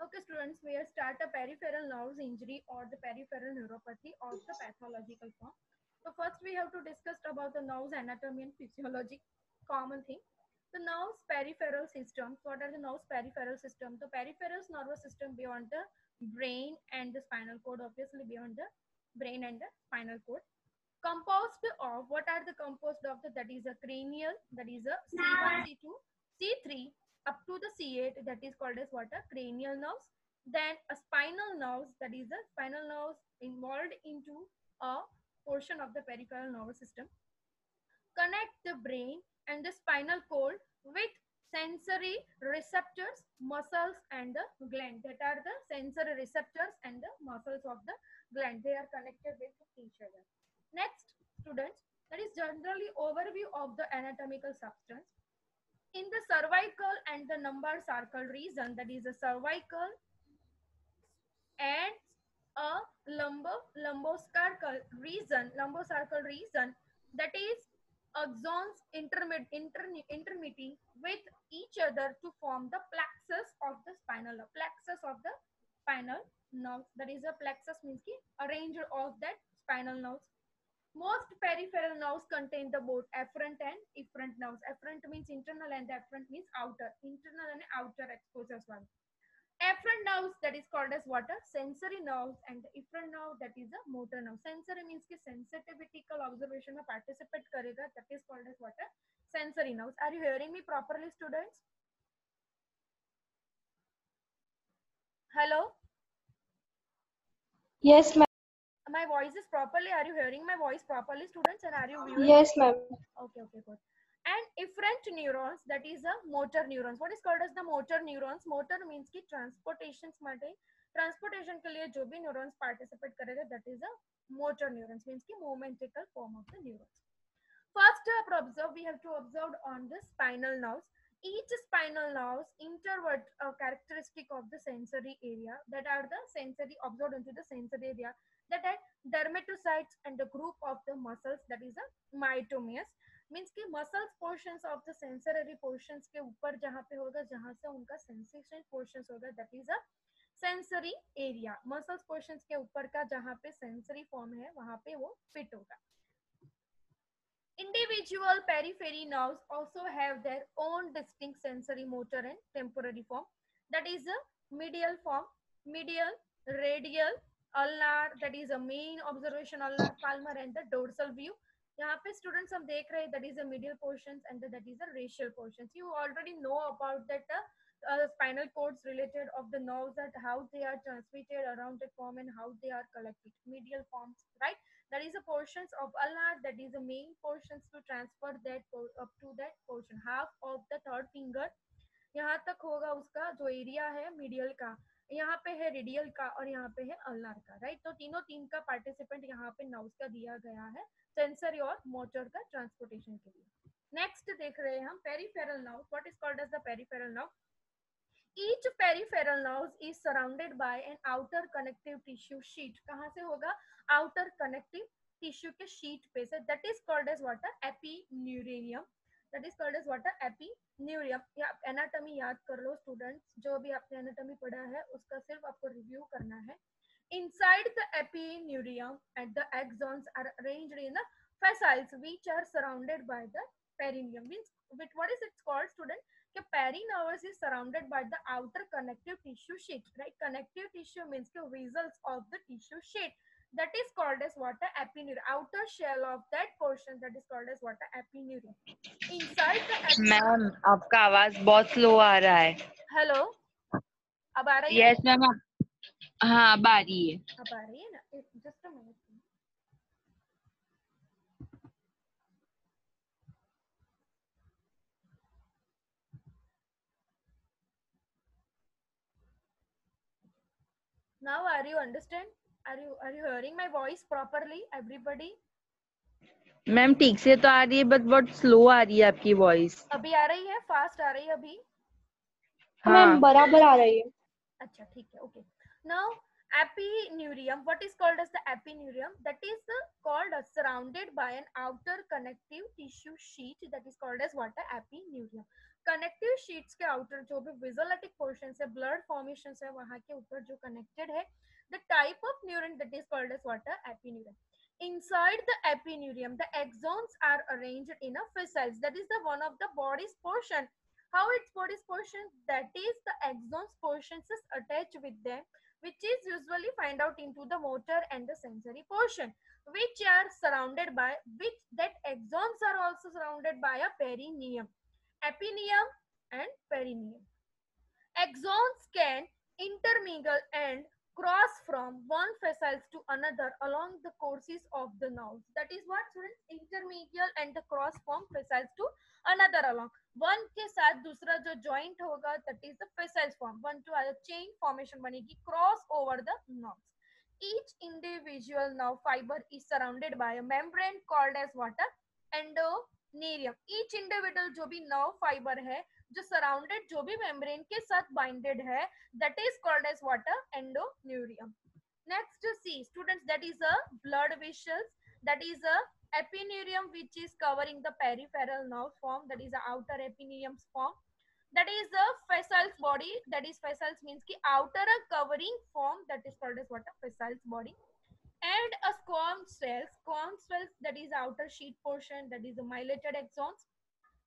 Okay, students, we will start a peripheral nerves injury or the peripheral neuropathy of the pathological form. So first we have to discuss about the nerves anatomy and physiology, common thing. The nerves peripheral systems. What are the nerves peripheral system? The peripheral nervous system beyond the brain and the spinal cord, obviously beyond the brain and the spinal cord. Composed of, what are the composed of? That is a cranial, that is a C1, C2, C3 up to the C8, that is called as what? A cranial nerves. Then a spinal nerves, that is a spinal nerves involved into a portion of the peripheral nervous system. Connect the brain and the spinal cord with sensory receptors, muscles and the gland. That are the sensory receptors and the muscles of the gland. They are connected with each other. Next, students, that is generally overview of the anatomical substance. In the cervical and the lumbar circle region, that is the cervical and a lumbosacral region, that is axons intermeeting with each other to form the plexus of the spinal nerve. That is a plexus means ki arranged of that spinal nerves. Most peripheral nerves contain the both afferent and efferent nerves. Afferent means internal and afferent means outer. Internal and outer exposures one. Afferent nerves, that is called as what? A sensory nerves, and the efferent nerve, that is a motor nerve. Sensory means कि sensitivity observation में participate करेगा, that is called as what? A sensory nerves. Are you hearing me properly, students? Hello? Yes, ma'am. My voice is properly, are you hearing my voice properly, students? And are you viewing? Yes, ma'am. Okay, good. And efferent neurons, that is a motor neurons. What is called as the motor neurons? Motor means कि transportation के लिए जो भी neurons participate करेगा, that is a motor neurons, means कि movementical form of the neurons. First, we have to observe on the spinal nerves. Each spinal nerves introvert a characteristic of the sensory area, that are the sensory observed into the sensory area, that are dermatocytes and the group of the muscles, that is a mytomias. Means कि muscles portions of the sensory portions के ऊपर जहां पे होगा, जहां से उनका sensation portions होगा, that is a sensory area. Muscles portions के ऊपर का जहां पे सेंसरी फॉर्म है, वहां पे वो फिट होगा. Individual periphery nerves also have their own distinct sensory motor and temporary form. That is a medial form, medial, radial, ulnar, that is a main observation, ulnar, palmar and the dorsal view. यहाँ पे students हम देख रहे हैं, that is a medial portions and that is a radial portions. You already know about that spinal cords related of the nerves, that how they are transmitted around the form and how they are collected. Medial forms, right? That is a portions of ulnar, that is the main portions to transfer that up to that portion. Half of the third finger यहाँ तक होगा, उसका जो area है medial का, यहाँ पे है रेडियल का और यहाँ पे है अल्नार का, राइट. तो तीन का पार्टिसिपेंट यहाँ पे नर्व्स का दिया गया है सेंसरी और मोटर का ट्रांसपोर्टेशन के लिए. नेक्स्ट देख रहे हैं हम peripheral nerve. What is called as the peripheral nerve? Each peripheral nerve is surrounded by an outer connective tissue sheet. कहाँ से होगा? Outer connective tissue के sheet पे से. That is called as what? Epineurium. That is called as what? Epineurium. या anatomy याद कर लो students. जो भी आपने anatomy पढ़ा है उसका सिर्फ आपको review करना है. Inside the epineurium, and the axons are arranged in the fascicle which are surrounded by the perineum. Means what is it called, student? कि perinervus is surrounded by the outer connective tissue sheet, right? Connective tissue means the vessels of the tissue sheet, that is called as what? Epineurium. Outer shell of that portion, that is called as what? Epineurium. Inside the epineurium. Ma'am आपका आवाज बहुत slow आ रहा है. Hello, अब आ रही है? Yes ma'am. हाँ, अब आ रही है. अब आ रही है ना? Just a minute. Now are you understand? Are you hearing my voice properly, everybody? Ma'am ठीक से तो आ रही है, बट बहुत स्लो आ रही है आपकी वॉइस. अभी आ रही है? फास्ट आ रही है अभी? मैम बराबर आ रही है. अच्छा ठीक है, okay. Now epineurium, what is called as the epineurium? That is called as surrounded by an outer connective tissue sheet, that is called as what? Epineurium. Connective sheets के आउटर जो भी विजुअलिटिक पोर्शन है, ब्लड फॉर्मेशन है, वहां के ऊपर जो कनेक्टेड है, the type of neuron that is called as what, epineuron. Inside the epineurium, the axons are arranged in a fascicle. That is the one of the body's portion. How its body's portion? That is the axons portions is attached with them, which is usually find out into the motor and the sensory portion, which are surrounded by, which that axons are also surrounded by a perineum, epineum and perineum. Axons can intermingle and cross from one fascicle to another along the courses of the nerves. That is what students, intermingle and the cross from fascicle to another along. One के साथ दूसरा जो joint होगा, that is the fascicle form. One to other chain formation बनेगी, cross over the nerves. Each individual nerve fiber is surrounded by a membrane called as what, endoneurium. Each individual जो भी nerve fiber है, जो surrounded जो भी membrane के साथ binded है, that is called as what, endoneurium. Next see students, that is a blood vessels, that is a epineurium which is covering the peripheral nerve form, that is the outer epineurium form, that is the fascicle body, that is fascicle means ki outer covering form, that is called as what, fascicle body. And a squam cells, that is outer sheet portion, that is the myelated axons,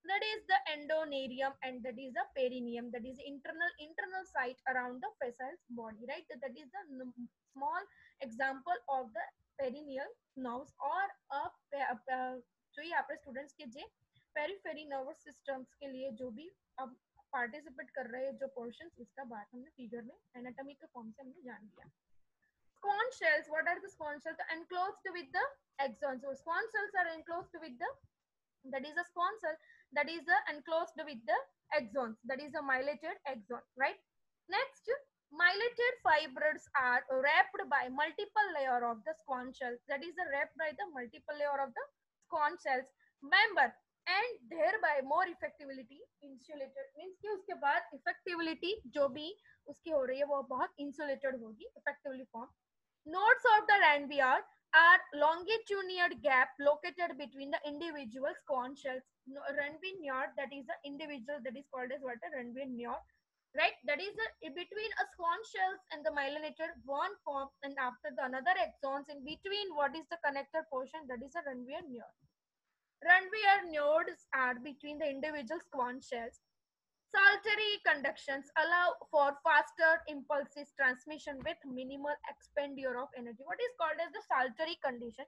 that is the endoneurium, and that is the perineum, that is the internal site around the fascicle body, right? That is the small example of the perineal nerves or जो ये आपके students के जे periphery nervous systems के लिए जो भी अब participate कर रहे हैं जो पोर्शंस, इसका बात हमने फिगर में एनाटॉमी के फॉर्म से हमने जान लिया. Squam cells, what are the squam cells? Enclosed with the axons. So squam cells are enclosed with the, that is a squam cell, that is enclosed with the axons, that is a myelated axon, right? Next, myelated fibers are wrapped by multiple layer of the squam cells, that is wrapped by the multiple layer of the squam cells member, and thereby more effectively insulated, means कि उसके बाद effectivity जो भी उसकी हो रही है वो बहुत insulated होगी, effectively formed. Nodes of the Ranvier are longitudinal gap located between the individual squam cells. Ranvier node, that is the individual, that is called as what, a Ranvier node, right? That is between a squam cells and the myelinated one form, and after the another axons in between, what is the connector portion, that is a Ranvier node. Ranvier nodes are between the individual squam cells. Saltary conductions allow for faster impulses transmission with minimal expenditure of energy. What is called as the Saltary condition?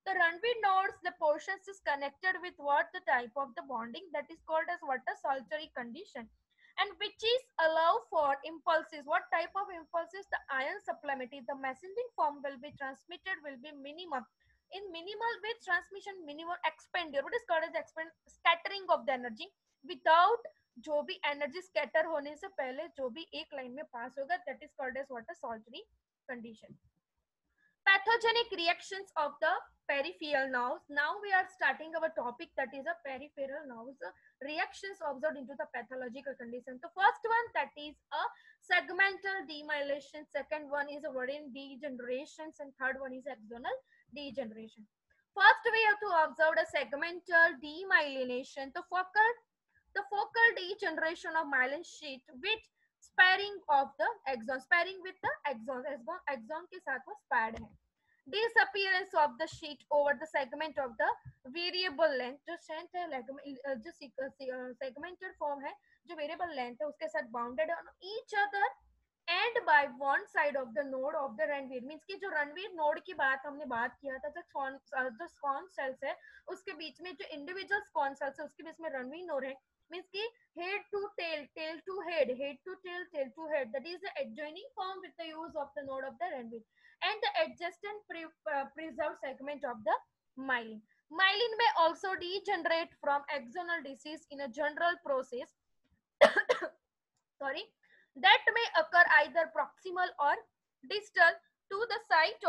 The Ranvier nodes, the portions is connected with what, the type of the bonding, that is called as what, a Saltary condition, and which is allow for impulses. What type of impulses? The ion supplementary, the messaging form will be transmitted, will be minimum. In minimal with transmission, minimum expenditure. What is called as scattering of the energy without जो भी energy scatter होने से पहले जो भी एक line में पास होगा, that is called as what, a Saltary condition. Pathogenic reactions of the peripheral nerves. Now we are starting our topic, that is a peripheral nerves reactions observed into the pathological condition. The first one, that is a segmental demyelination, second one is a Warren degeneration, and third one is axonal degeneration. First we have to observe a segmental demyelination. The focal degeneration of myelin sheet with sparing of the axon, sparing with the axon के साथ वो spared है. Disappearance of the sheet over the segment of the variable length, जो strength है जो segmented form है, जो variable length है उसके साथ bounded on each other and by one side of the node of the Ranvier, means कि जो Ranvier node की बात हमने बात किया था, जो squam cells है उसके बीच में जो individual squam cells है उसके बीच में Ranvier node है, means ki head to tail, tail to head, head to tail, tail to head, that is the adjoining form with the use of the node of the Ranvier, and the adjacent preserved segment of the myelin. Myelin may also degenerate from axonal disease in a general process sorry, that may occur either proximal or distal to the site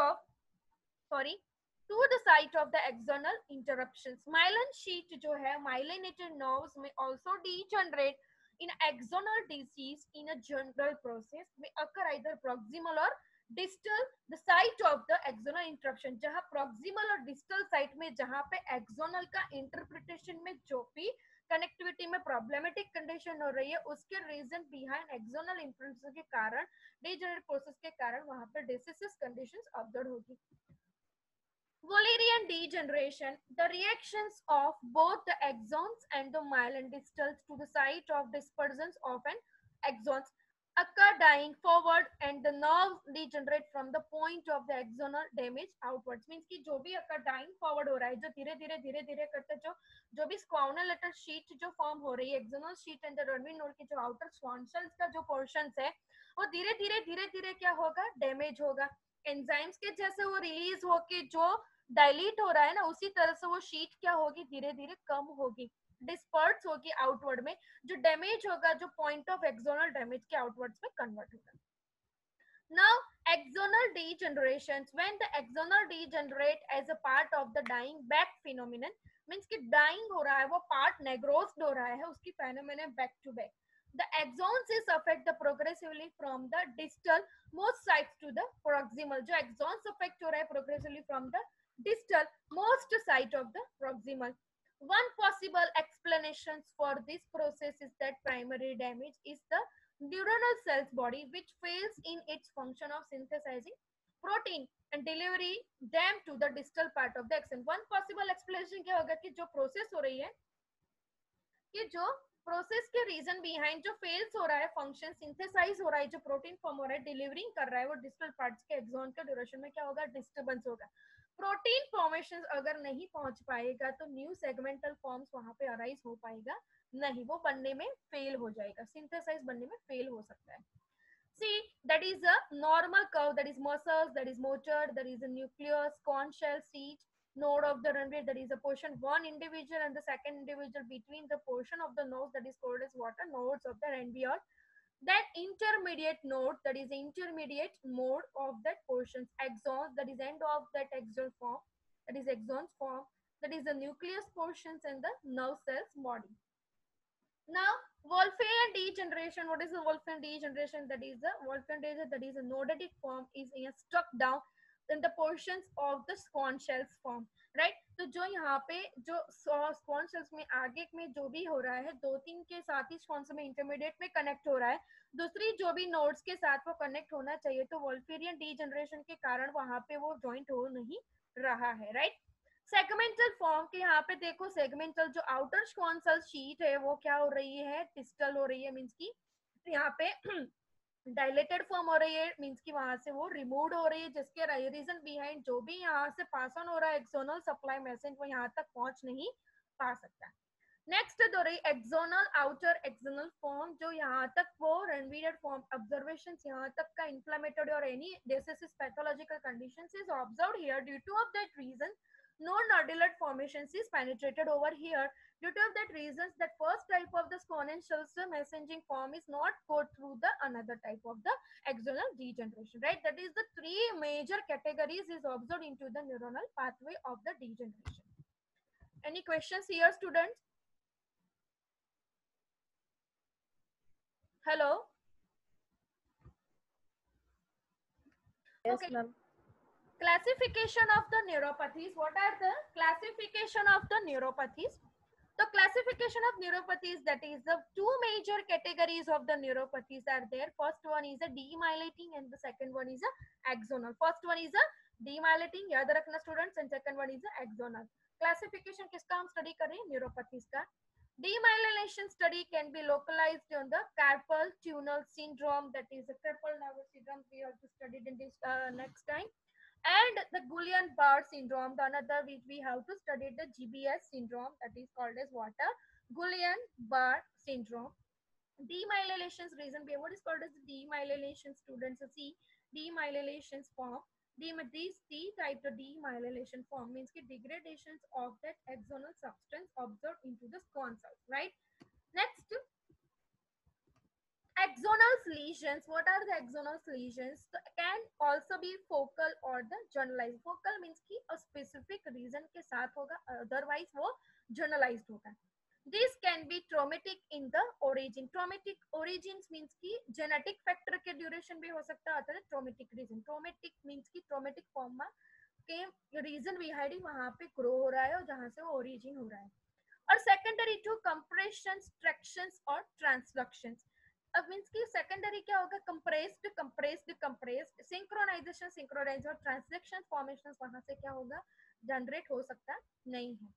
of the axonal interruptions. Myelin sheet जो है, myelinated nerves may also degenerate in axonal disease in a general process, may occur either proximal or distal the site of the axonal interruption. जहाँ proximal और distal site में जहाँ पे axonal का interpretation में जो भी कनेक्टिविटी में प्रॉब्लमेटिक कंडीशन हो रही है, उसके रीजन बिहाइंड एक्सोनल इन्फ्लुएंस के कारण, डीजेनरेट प्रोसेस के कारण वहां पर डिसीज कंडीशंस ऑब्जर्व होगी. Wallerian degeneration, the reactions of both the axons and the myelin distals to the site of dispersions of an axons occur dying forward and the nerve degenerate from the point of the axonal damage outwards. Means कि जो भी occur dying forward हो रहा है, जो धीरे धीरे करते जो भी squamous lateral sheet जो form हो रही है, axonal sheet and the Rodman node की जो outer schwann cells का जो portions है, वो धीरे धीरे क्या होगा, डैमेज होगा. एंजाइम्स के जैसे वो रिलीज होके जो डायलीट हो रहा है ना, उसी तरह से वो शीट क्या होगी, धीरे धीरे कम होगी, डिस्पर्स होगी आउटवर्ड में. जो डैमेज होगा, जो पॉइंट ऑफ एक्सोनल डैमेज के आउटवर्ड्स में कन्वर्ट होगा. Now, axonal degeneration, when the axonal degenerate as a part of the dying back phenomenon, means कि dying हो रहा है, वो part negrosed हो रहा है, उसकी phenomenon back to back. The axons is affect the progressively from the distal most sides to the proximal. जो axons affect हो रहा है progressively from the distal most side of the proximal. One possible explanation for this process is that primary damage is the neuronal cells body which fails in its function of synthesizing protein and delivery them to the distal part of the axon. One possible explanation क्या होगा कि जो process हो रही है, कि जो process के रीजन बिहाइंड जो फेल्स हो रहा है फंक्शन, सिंथेसाइज हो रहा है, जो प्रोटीन फॉर्म हो रहा है, डिलीवरिंग कर रहा है, वो डिस्टल पार्ट्स के एक्सॉन के ड्यूरेशन में क्या होगा, डिस्टर्बेंस होगा. प्रोटीन फॉर्मेशन अगर नहीं पहुंच पाएगा तो न्यू सेगमेंटल फॉर्म्स वहां पे अराइज हो पाएगा नहीं, वो बनने में फेल हो जाएगा, सिंथेसाइज बनने में फेल हो सकता है. See, that is a normal curve, that is muscles, that is motor, that is a nucleus, conch shell, seat, node of the runway, that is a portion, one individual and the second individual between the portion of the node that is called as water nodes of the ranvier. That intermediate node, that is intermediate mode of that portions, axons, that is end of that axon form, that is axons form, that is the nucleus portions and the nerve cells body. Now, Wolffian degeneration. What is the Wolffian degeneration? That is the Wolffian degeneration, that is a nodetic form is stuck down in the portions of the spawn shells form, right? तो जो यहाँ पे जो spawn shells में आगे में जो भी हो रहा है, दो तीन के साथ ही spawn में इंटरमीडिएट में कनेक्ट हो रहा है, दूसरी जो भी नोड्स के साथ वो कनेक्ट होना चाहिए, तो वॉल्फेरियन डीजनरेशन के कारण वहां पे वो जॉइंट हो नहीं रहा है, राइट? सेगमेंटल फॉर्म के यहाँ पे देखो, सेगमेंटल जो आउटर स्क्वांसल शीट है वो क्या हो रही है, डिस्टल हो रही है, मींस की यहाँ पे डायलेटेड फॉर्म हो रही है, मींस की वहां से वो रिमूव हो रही है, जिसके रीजन बिहाइंड जो भी यहाँ से पास ऑन हो रहा है एक्सोनल सप्लाई मैसेज, वो यहाँ तक पहुंच नहीं पा सकता. नेक्स्ट हो रही एक्सोनल आउटर एक्सोनल फॉर्म, जो यहाँ तक वो रनवीरेड फॉर्म ऑब्जर्वेशन यहाँ तक का इन्फ्लेमेटरी और any disease pathological conditions is observed here. Due to of that reason no nodular formations is penetrated over here. Due to that reasons, that first type of the exponential messaging form is not go through the another type of the axonal degeneration, right? That is the three major categories is observed into the neuronal pathway of the degeneration. Any questions here, students? Hello. Yes, Okay. ma'am. Classification of the neuropathies. What are the classification of the neuropathies? The classification of neuropathies, that is the two major categories of the neuropathies are there. First one is a demyelinating and the second one is a axonal. First one is a demyelinating, याद रखना students, and second one is a axonal. Classification किसका हम study कर रहे हैं, neuropathies का. Demyelination study can be localized on the carpal tunnel syndrome, that is the carpal nervous syndrome we have to study in this next time. And the Guillain-Barré syndrome, the another which we have to study, the GBS syndrome, that is called as what? Guillain-Barré syndrome. Demyelination's reason behind what is called as demyelination, students. So see, demyelination's form. These type of demyelination form means ki degradations of that axonal substance observed into the spawn cells, right? Next, axonal lesions. What are the axonal lesions? So can also be focal or the generalized. Focal means कि a specific reason के साथ होगा, otherwise वो generalized होगा. This can be traumatic in the origin. Traumatic origins means कि genetic factor के duration भी हो सकता है, अथवा traumatic reason. Traumatic means कि traumatic form में के reason behind वहाँ पे grow हो रहा है और जहाँ से वो origin हो रहा है. और सेकेंडरी टू कंप्रेशन, ट्रैक्शंस और ट्रांसडक्शंस। अब मींस कि सेकेंडरी क्या होगा, compressed compressed compressed, synchronization synchronize, और ट्रांसडक्शन फॉर्मेशन वहां से क्या होगा, जनरेट हो सकता नहीं है।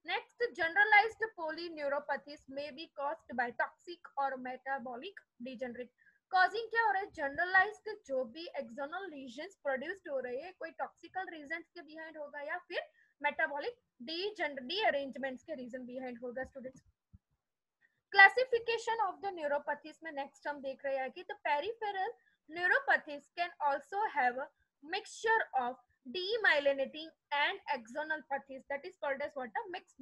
नेक्स्ट, जनरलाइज्ड पोलीन्यूरोपैथीज में बी कॉज्ड बाय टॉक्सिक और मेटाबॉलिक डिजेनरेट। कॉजिंग क्या हो रहा है, जनरलाइज्ड जो भी एक्सटर्नल लीजन्स प्रोड्यूस्ड हो रहे हैं, कोई टॉक्सिकल रीजंस के बिहाइंड होगा या फिर मेटाबॉलिक डी अरेंजमेंट्स के रीजन बिहाइंड होगा। Students, classification of the neuropathies में नेक्स्ट हम देख रहे हैं कि the peripheral neuropathies can also have a mixture of demyelinating and axonal pathies, that is called as what, a mixed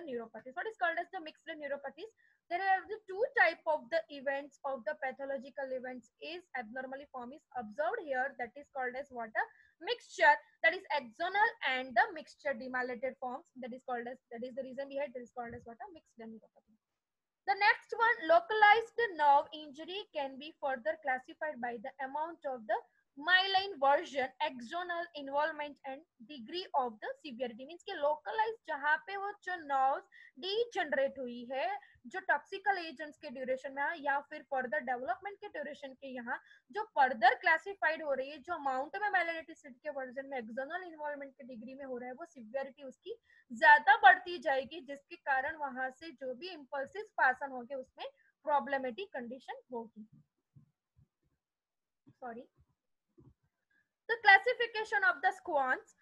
neuropathies. What is called as the mixed neuropathies? There are the two type of the events of the pathological events is abnormally form is observed here, that is called as what, a mixture, that is axonal, and the mixture demyelinated forms, that is called as, that is the reason behind, that is called as what, a mixed neuropathy. The next one, localized nerve injury can be further classified by the amount of the myelin version, axonal involvement and degree of the severity. Means के localise जहाँ पे वो जो nerves degenerate हुई है, जो टॉक्सिकल agents के duration में है या फिर फर्दर डेवलपमेंट के ड्यूरेशन के यहाँ जो फर्दर क्लासिफाइड हो रही है, जो अमाउंट में माइलिनिटी के वर्जन में एक्सटर्नल इन्वॉल्वमेंट के डिग्री में हो रहा है, वो सिवियरिटी उसकी ज्यादा बढ़ती जाएगी, जिसके कारण वहां से जो भी इम्पल्सिव पासन होंगे उसमें प्रॉब्लमेटिक कंडीशन होगी। Sorry, the classification of the squans,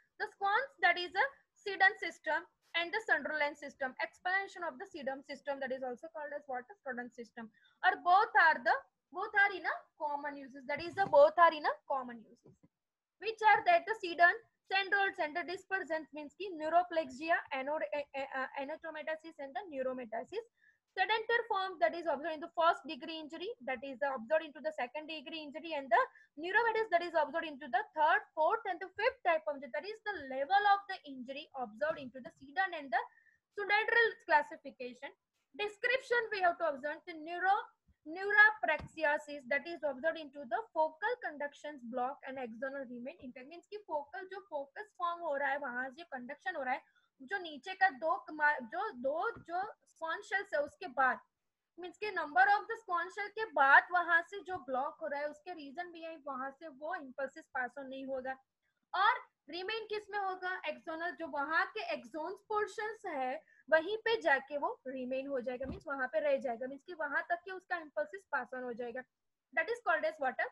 that is a Siddon system and the Sunderland system, explanation of the Siddon system, that is also called as what, a Siddon system, or both are in a common uses, that is the both are in a common uses, which are that the Siddon central center dispersant means ki neuroplexia, anatometasis and the neurometasis. Sedentar form, that is observed in the first degree injury, that is observed into the second degree injury, and the neurometas, that is observed into the third, fourth and the fifth type of injury, that is the level of the injury observed into the Siddon and the Sudendral classification. Description we have to observe the neurapraxiasis, that is observed into the focal conductions block and axonal remain intact, means की focal जो focus form हो रहा है वहां से conduction हो रहा है, जो नीचे का जो स्पॉन शेल्स है उसके बाद, मींस के number of the Schwann cell के बाद वहां से जो ब्लॉक हो रहा है उसके रीजन भी है, वहां से वो इंपल्सिस पास ऑन नहीं होगा, और रिमेन किस में होगा, एक्सोनल, जो वहां के एक्सोन्स पोर्शंस है वहीं पे जाके वो रिमेन हो जाएगा, मींस वहां पे रह जाएगा, मींस कि वहां तक के उसका इंपल्सिस पास ऑन हो जाएगा, that is called as what,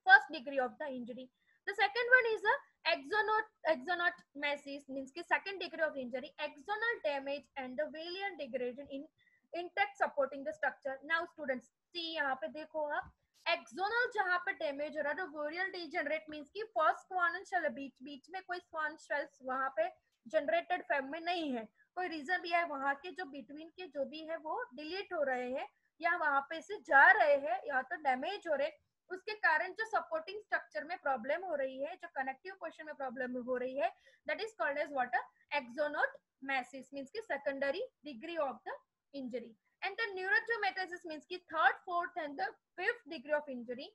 first degree of the injury. The second one is a axonotmesis, means ki second degree of injury, axonal damage and the valiant degradation in intact supporting the structure. Now students see यहाँ पे देखो आप, axonal जहाँ पे damage हो रहा है, तो वोरियल डीजनरेट मींस की फर्स्ट स्क्वानल शेल बीच में कोई स्क्वान शेल्स वहाँ पे जनरेटेड फॉर्म में नहीं है, कोई रीजन भी है, वहाँ के जो बिटवीन के जो भी है वो डिलीट हो रहे हैं या वहाँ पे से जा रहे हैं या तो डैमेज हो रहे, उसके कारण जो सपोर्टिंग स्ट्रक्चर में प्रॉब्लम हो रही है, जो कनेक्टिव पोर्शन में प्रॉब्लम हो रही है, that is called as what, axonotmesis, means की secondary degree of the injury. And the neurometasis means ki third, fourth and the fifth degree of injury.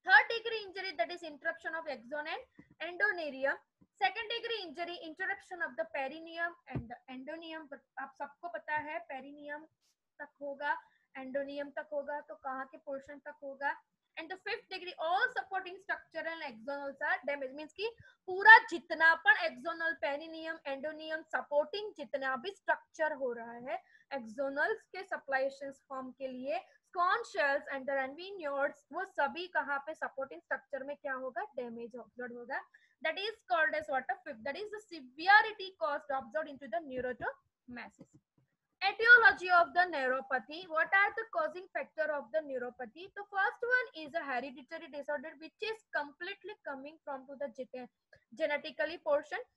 Third degree injury, that is interruption of axon and endoneurium. Second degree injury, interruption of the perineum and the endoneum. आप सबको पता है perineum तक होगा, endoneum तक होगा, तो कहाँ के portion तक होगा. And the fifth degree, all supporting structural axonals are damaged, means कि पूरा जितना पण axonal, perineum, endoneum supporting जितना भी structure हो रहा है axonals के suppliations form के लिए, स्कॉन शेल्स एंड द रनवीन्योर्ड्स, वो सभी कहाँ पे सपोर्टिंग स्ट्रक्चर में क्या होगा, डैमेज ऑब्जर्व होगा, that is called as what, fifth, that is the severity caused observe into the neurotmesis. Etiology of the neuropathy. What are the causing factor of the neuropathy? The first one is a hereditary disorder which is completely coming from to the genetically portion.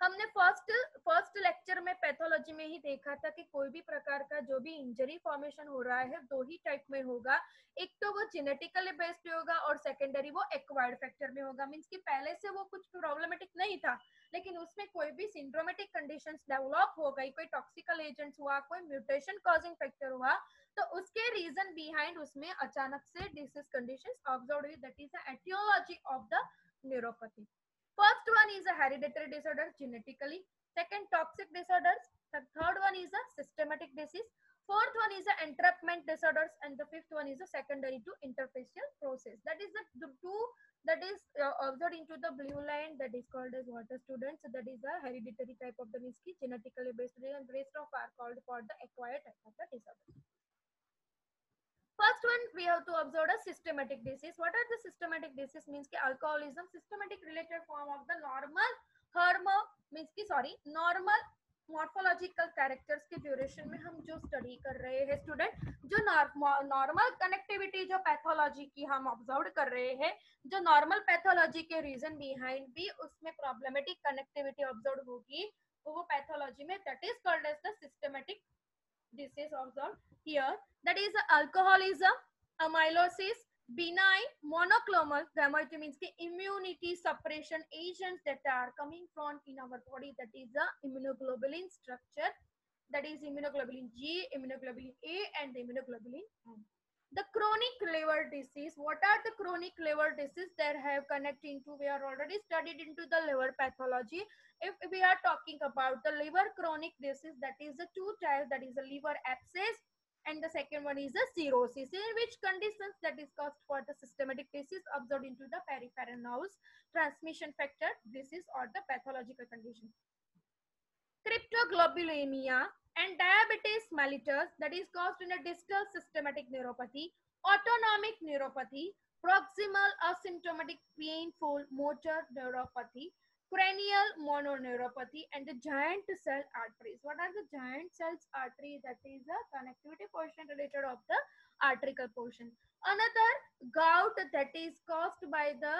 हमने first lecture में pathology में ही देखा था कि कोई भी प्रकार का जो भी इंजरी फॉर्मेशन हो रहा है दो ही टाइप में होगा, एक तो वो जेनेटिकली बेस्ड होगा और सेकेंडरी वो एक्वायर्ड फैक्टर में होगा, मींस कि पहले से वो कुछ प्रॉब्लमेटिक नहीं था लेकिन उसमें कोई भी सिंड्रोमेटिक कंडीशंस डेवलप हो गई, कोई टॉक्सिकल एजेंट्स हुआ, कोई म्यूटेशन कॉजिंग फैक्टर हुआ, तो उसके रीजन बिहाइंड उसमें अचानक से डिसीज कंडीशंस ऑब्जर्व हुई, that is the etiology of the neuropathy. First one is a hereditary disorder, genetically. Second, toxic disorders. The third one is a systematic disease. Fourth one is a entrapment disorders, and the fifth one is a secondary to interfacial process. That is the two that is observed into the blue line, that is called as water students. So that is a hereditary type of the misky, genetically based, and rest of are called for the acquired type of the disorder. First one, we have to observe a systematic disease. What are the systematic disease? Means ki alcoholism, systematic related form of the normal morphological characters के duration में हम जो study कर रहे हैं student, जो normal connectivity जो pathology की हम ऑब्जर्व कर रहे हैं, जो नॉर्मल पैथोलॉजी के रीजन बिहाइंड भी उसमें प्रॉब्लमेटिक कनेक्टिविटी ऑब्जर्व होगी, तो वो पैथोलॉजी में that is called as the systematic disease observed here. That is alcoholism, amylosis, benign monoclonal gammopathy, means the immunity suppression agents that are coming from in our body, that is the immunoglobulin structure, that is immunoglobulin G, immunoglobulin A, and the immunoglobulin M. The chronic liver disease. What are the chronic liver disease? They have connecting to, we are already studied into the liver pathology. If we are talking about the liver chronic disease, that is the two types, that is a liver abscess, and the second one is a cirrhosis. In which conditions that is caused for the systematic disease observed into the peripheral nerves, transmission factor disease, or the pathological condition. Cryptoglobulinemia and diabetes mellitus, that is caused in a distal systematic neuropathy, autonomic neuropathy, proximal asymptomatic painful motor neuropathy, cranial mononeuropathy, and the giant cell arteries. What are the giant cells artery? That is the connectivity portion related of the arterial portion. Another gout that is caused by the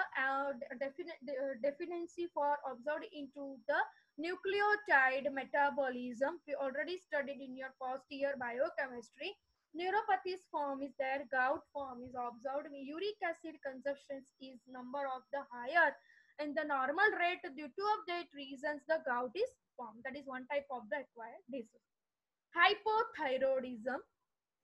deficiency for observed into the nucleotide metabolism. We already studied in your first year biochemistry. Neuropathies form is there, gout form is observed. Uric acid consumption is number of the higher, and the normal rate, due to of that reasons the gout is formed. That is one type of the acquired disease. Hypothyroidism,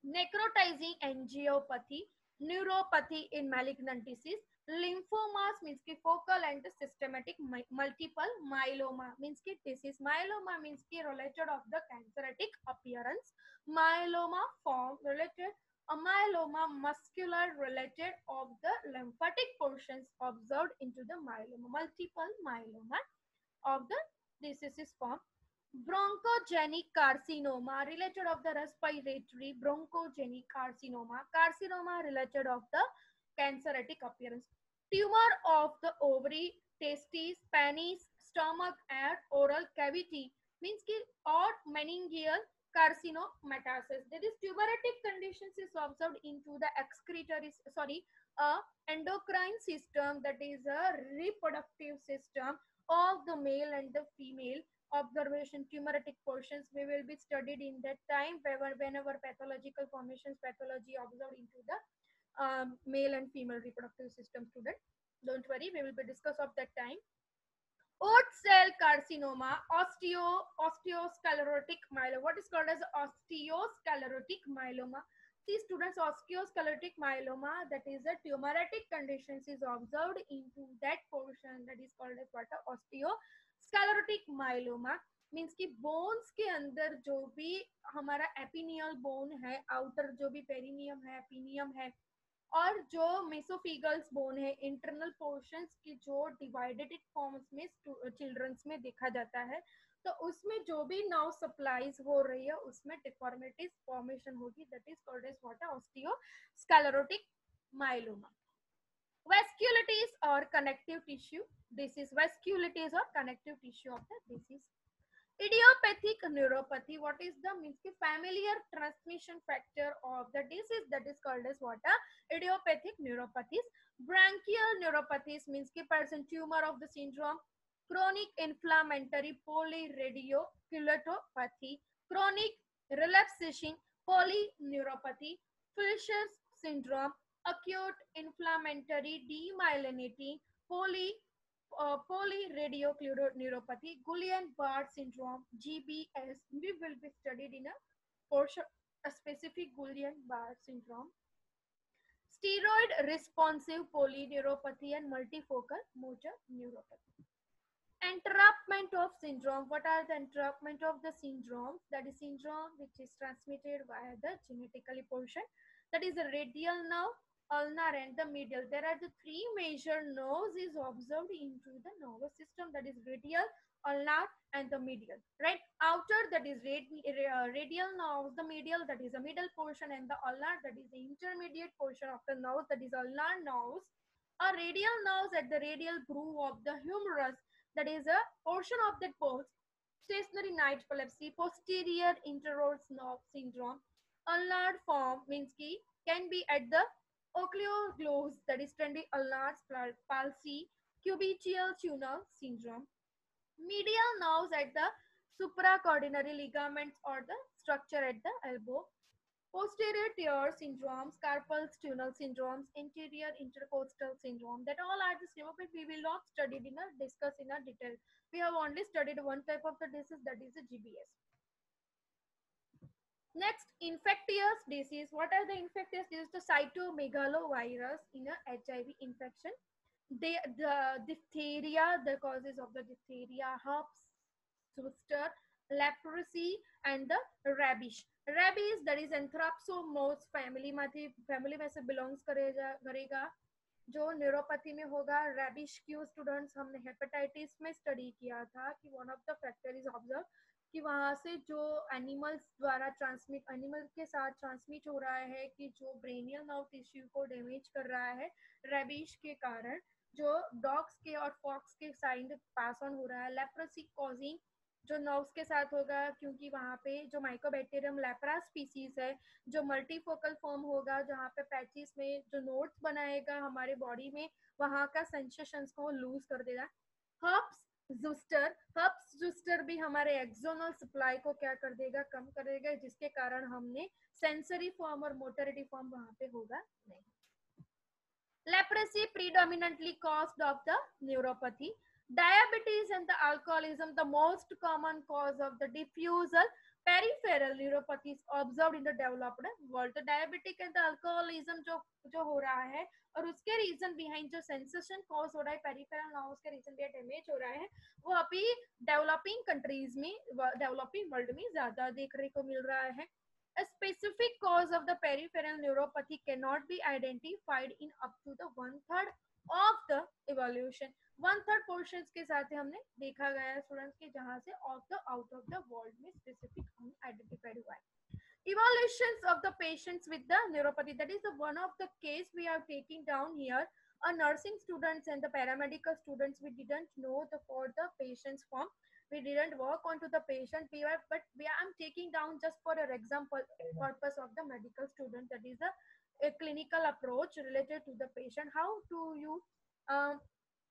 necrotizing angiopathy, neuropathy in malignant disease, lymphomas means ki focal and systematic, multiple myeloma means ki disease, myeloma means ki related of the cancertic appearance, myeloma form related, a myeloma muscular related of the lymphatic portions observed into the myeloma, multiple myeloma of the diseases form. Bronchogenic carcinoma related of the respiratory, bronchogenic carcinoma, carcinoma related of the cancertic appearance. Tumor of the ovary, testes, penis, stomach, and oral cavity means ki, or meningeal carcinomatosis. That is tumoritic conditions is observed into the excretory, endocrine system, that is a reproductive system of the male and the female. Observation tumoritic portions we will be studied in that time whenever pathological formations pathology observed into the male and female reproductive system, student. Don't worry, we will be discuss of that time. Oat cell carcinoma, osteosclerotic myeloma. What is called as osteosclerotic myeloma? See students, osteosclerotic myeloma, that is a tumoritic conditions is observed into that portion, that is called as what? Osteosclerotic myeloma means कि bones के अंदर जो भी हमारा एपिनियल bone है, outer जो भी perineum है, एपिनियम है, और जो मेसोफिगल्स बोन है, इंटरनल पोर्शंस की जो डिवाइडेड फॉर्म्स में चिल्ड्रंस में देखा जाता है, तो उसमें जो भी नर्व सप्लाईज हो रही है उसमें डिफॉर्मिटीज फॉर्मेशन होगी, that is called as what? Osteosclerotic myeloma. Vasculitis or connective tissue disease. Vasculitis or connective tissue of the disease. Idiopathic neuropathy. What is the means ki familiar transmission factor of the disease, that is called as what? Idiopathic neuropathies. Branchial neuropathies means ki person tumor of the syndrome. Chronic inflammatory polyradiculopathy. Chronic relapsation polyneuropathy. Fisher's syndrome. Acute inflammatory demyelinating polyradiculoneuropathy, Guillain-Barré syndrome, GBS. We will be studied in a portion, a specific Guillain-Barré syndrome. Steroid responsive polyneuropathy and multifocal motor neuropathy. Entrapment of syndrome. What are the entrapment of the syndrome? That is syndrome which is transmitted via the genetically portion. That is the radial nerve, ulnar, and the medial. There are the three major nerves is observed into the nervous system. That is radial, ulnar, and the medial. Right? Outer, that is radial nerves, the medial, that is the middle portion, and the ulnar, that is the intermediate portion of the nerves, that is ulnar nerves. A radial nerves at the radial groove of the humerus, that is a portion of that post stationary night epilepsy, posterior interosseous nerve syndrome. Ulnar form means ki can be at the oculoglose, that is trendy ulnar palsy, cubital tunnel syndrome. Medial nerves at the supracoordinary ligaments or the structure at the elbow. Posterior tear syndromes, carpal tunnel syndromes, anterior intercostal syndrome. That all are the same, but we will not study in a discuss in a detail. We have only studied one type of the disease, that is the GBS. Next, infectious disease. What are the infectious diseases? The cytomegalovirus in a HIV infection. The diphtheria, the causes of the diphtheria, herpes zoster, leprosy, and the rabies. Rabies, that is एंथ्राप्सोमोस family में से belongs करेगा जो neuropathy में होगा. Rabies क्यू students हमने hepatitis में स्टडी किया था कि one of the factor is observe कि वहां से जो एनिमल्स द्वारा ट्रांसमिट एनिमल के साथ ट्रांसमिट हो रहा है कि जो ब्रेनियल नर्व टिश्यू को डैमेज कर रहा है रैबिश के कारण, जो डॉग्स के और फॉक्स के साइड पास ऑन हो रहा है. लेप्रोसी कॉजिंग जो नर्व्स के साथ होगा क्योंकि वहाँ पे जो माइकोबैक्टीरियम लेप्रा स्पीसीज है जो मल्टीफोकल फॉर्म होगा जहाँ पे पैचेस में जो नोड्स बनाएगा हमारे बॉडी में वहाँ का सेंसेशंस को लूज कर देगा. हर्प्स जूस्टर भी हमारे एक्सोनल सप्लाई को क्या कर देगा, कम कर देगा, जिसके कारण हमने सेंसरी फॉर्म और मोटरिटी फॉर्म वहाँ पे होगा नहीं. Leprosy predominantly caused of the neuropathy. Diabetes and the alcoholism, the most common cause of the diffusal peripheral neuropathies observed in the developed world. The diabetic and the alcoholism जो हो रहा है और उसके रीजन बिहाइंड जो sensation cause हो रहा है पेरिफेरल नर्व्स के रीजन भी डैमेज हो रहा है वो अभी डेवलपिंग कंट्रीज में डेवलपिंग वर्ल्ड में ज्यादा देखने को मिल रहा है. A specific cause of the peripheral neuropathy cannot be identified in up to the 1/3 of the evolution. 1/3 portions के साथ ही हमने देखा गया है स्टूडेंट्स के जहां से out of the world में specific identified हुआ है. Evaluations of the patients with the neuropathy, that is the one of the case we are taking down here. A nursing students and the paramedical students, we didn't know the for the patient's form. We didn't work onto the patient, but I'm taking down just for an example purpose of the medical student. That is a clinical approach related to the patient. How do you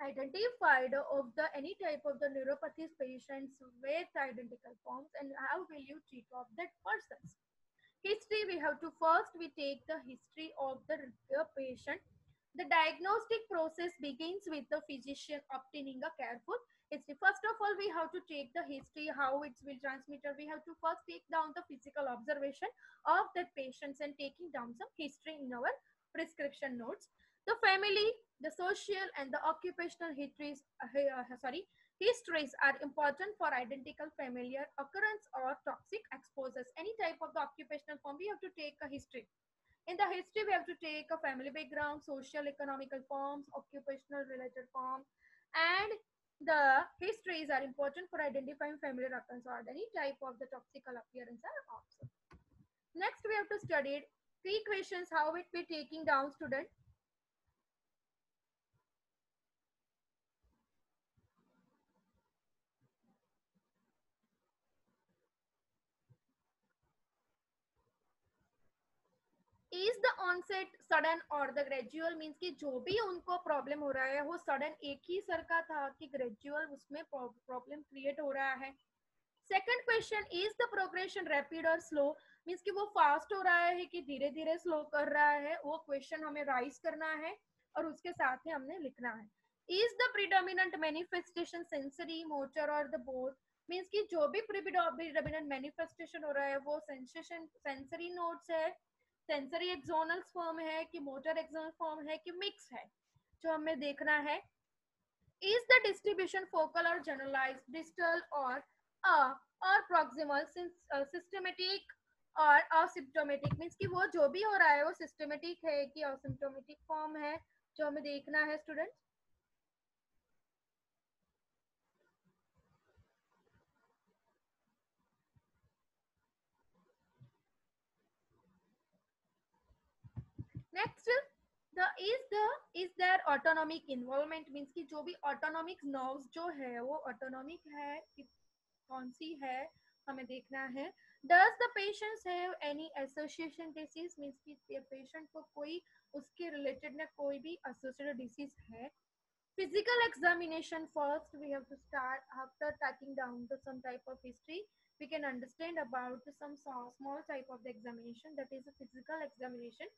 identify of the any type of the neuropathy patients with identical forms, and how will you treat of that persons? History, we have to first we take the history of the patient. The diagnostic process begins with the physician obtaining a careful history. First of all, we have to take the history, how it will transmit. We have to first take down the physical observation of the patients and taking down some history in our prescription notes. The family, the social, and the occupational histories are important for identical familiar occurrence or toxic exposures. Any type of the occupational form, we have to take a history. In the history, we have to take a family background, social, economical forms, occupational related forms, and the histories are important for identifying familiar occurrence or any type of the toxical appearance are observed. Next, we have to study 3 questions, how it be taking down student. Is the onset sudden or the gradual, means कि जो भी उनको problem हो रहा है वो sudden एक ही sir का था कि ग्रेजुअल उसमें प्रॉब्लम क्रिएट हो रहा है. Second question, is the progression rapid और स्लो, मीन्स कि वो फास्ट हो रहा है कि धीरे धीरे स्लो कर रहा है, वो क्वेश्चन हमें राइज करना है और उसके साथ ही हमने लिखना है. Is the predominant manifestation sensory motor और द बोथ, मीन्स कि जो भी प्रीडोमिनेंट मैनिफेस्टेशन हो रहा है वो सेंसरी नोट्स है, सेंसरी एक्सोनल फॉर्म है कि मोटर एक्सोनल फॉर्म है कि मिक्स है, जो हमें देखना है. Is the distribution focal or generalized, distal or proximal, systematic और asymptomatic? मीन्स कि वो जो भी हो रहा है वो सिस्टमेटिक है कि asymptomatic फॉर्म है, जो हमें देखना है student. Next is there autonomic involvement, means कि जो भी ऑटोनॉमिक नर्व्स जो है वो ऑटोनॉमिक है कि कौन सी है हमें देखना है. Does the patients have any association disease, means कि पेशेंट को कोई उसके रिलेटेड में कोई भी एसोसिएटेड डिसीज है. Physical examination first, we have to start after tracking down to some type of history. We can understand about some small type of the examination, that is a physical examination.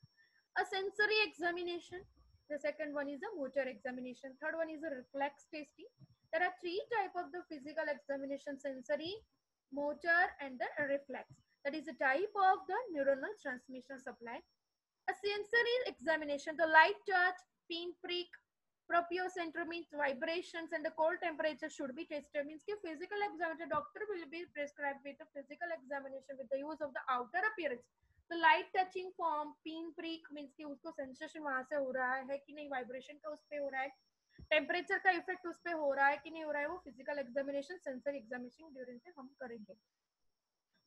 A sensory examination, the second one is a motor examination, third one is a reflex testing. There are three type of the physical examination: sensory, motor and the reflex. That is a type of the neuronal transmission supply. A sensory examination, the light touch, pinprick, proprioceptor means vibrations, and the cold temperature should be tested. Means कि physical examination, doctor will be prescribed with a physical examination with the use of the outer appearance. तो light touching form, pin prick means कि उसको sensation वहां से हो रहा है कि नहीं, वाइब्रेशन का उस पे हो रहा है, टेम्परेचर का इफेक्ट उस पे हो रहा है कि नहीं हो रहा है, वो physical examination sensor examination during से हम करेंगे.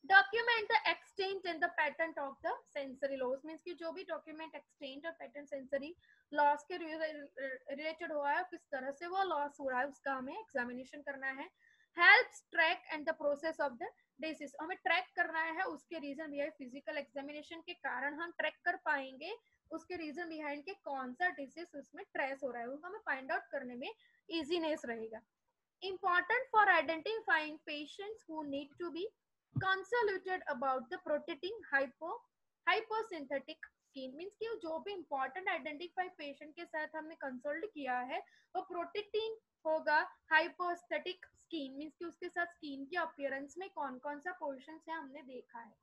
Document the extent and the pattern of the sensory loss, means कि जो भी डॉक्यूमेंट एक्सटेंट और पैटर्न सेंसरी लॉस के रिलेटेड हुआ है, किस तरह से वो लॉस हो रहा है, उसका हमें एग्जामिनेशन करना है. Helps track and the process of the disease, हमें ट्रैक करना है उसके रीजन बिहाइंड. फिजिकल एग्जामिनेशन के कारण हम ट्रैक कर पाएंगे उसके रीजन बिहाइंड के कौन सा डिसीज उसमें ट्रेस हो रहा है, वो हमें फाइंड आउट करने में इजीनेस रहेगा. Important for identifying patients who need to be consulted about the protecting hyposynthetic skin, means कि जो भी इंपॉर्टेंट आइडेंटिफाई पेशेंट के साथ हमने कंसल्ट किया है वो प्रोटेक्टिंग होगा हाइपोस्थेटिक स्किन, मीन्स कि उसके साथ स्किन के अपीयरेंस में कौन कौन सा पोर्शन है हमने देखा है.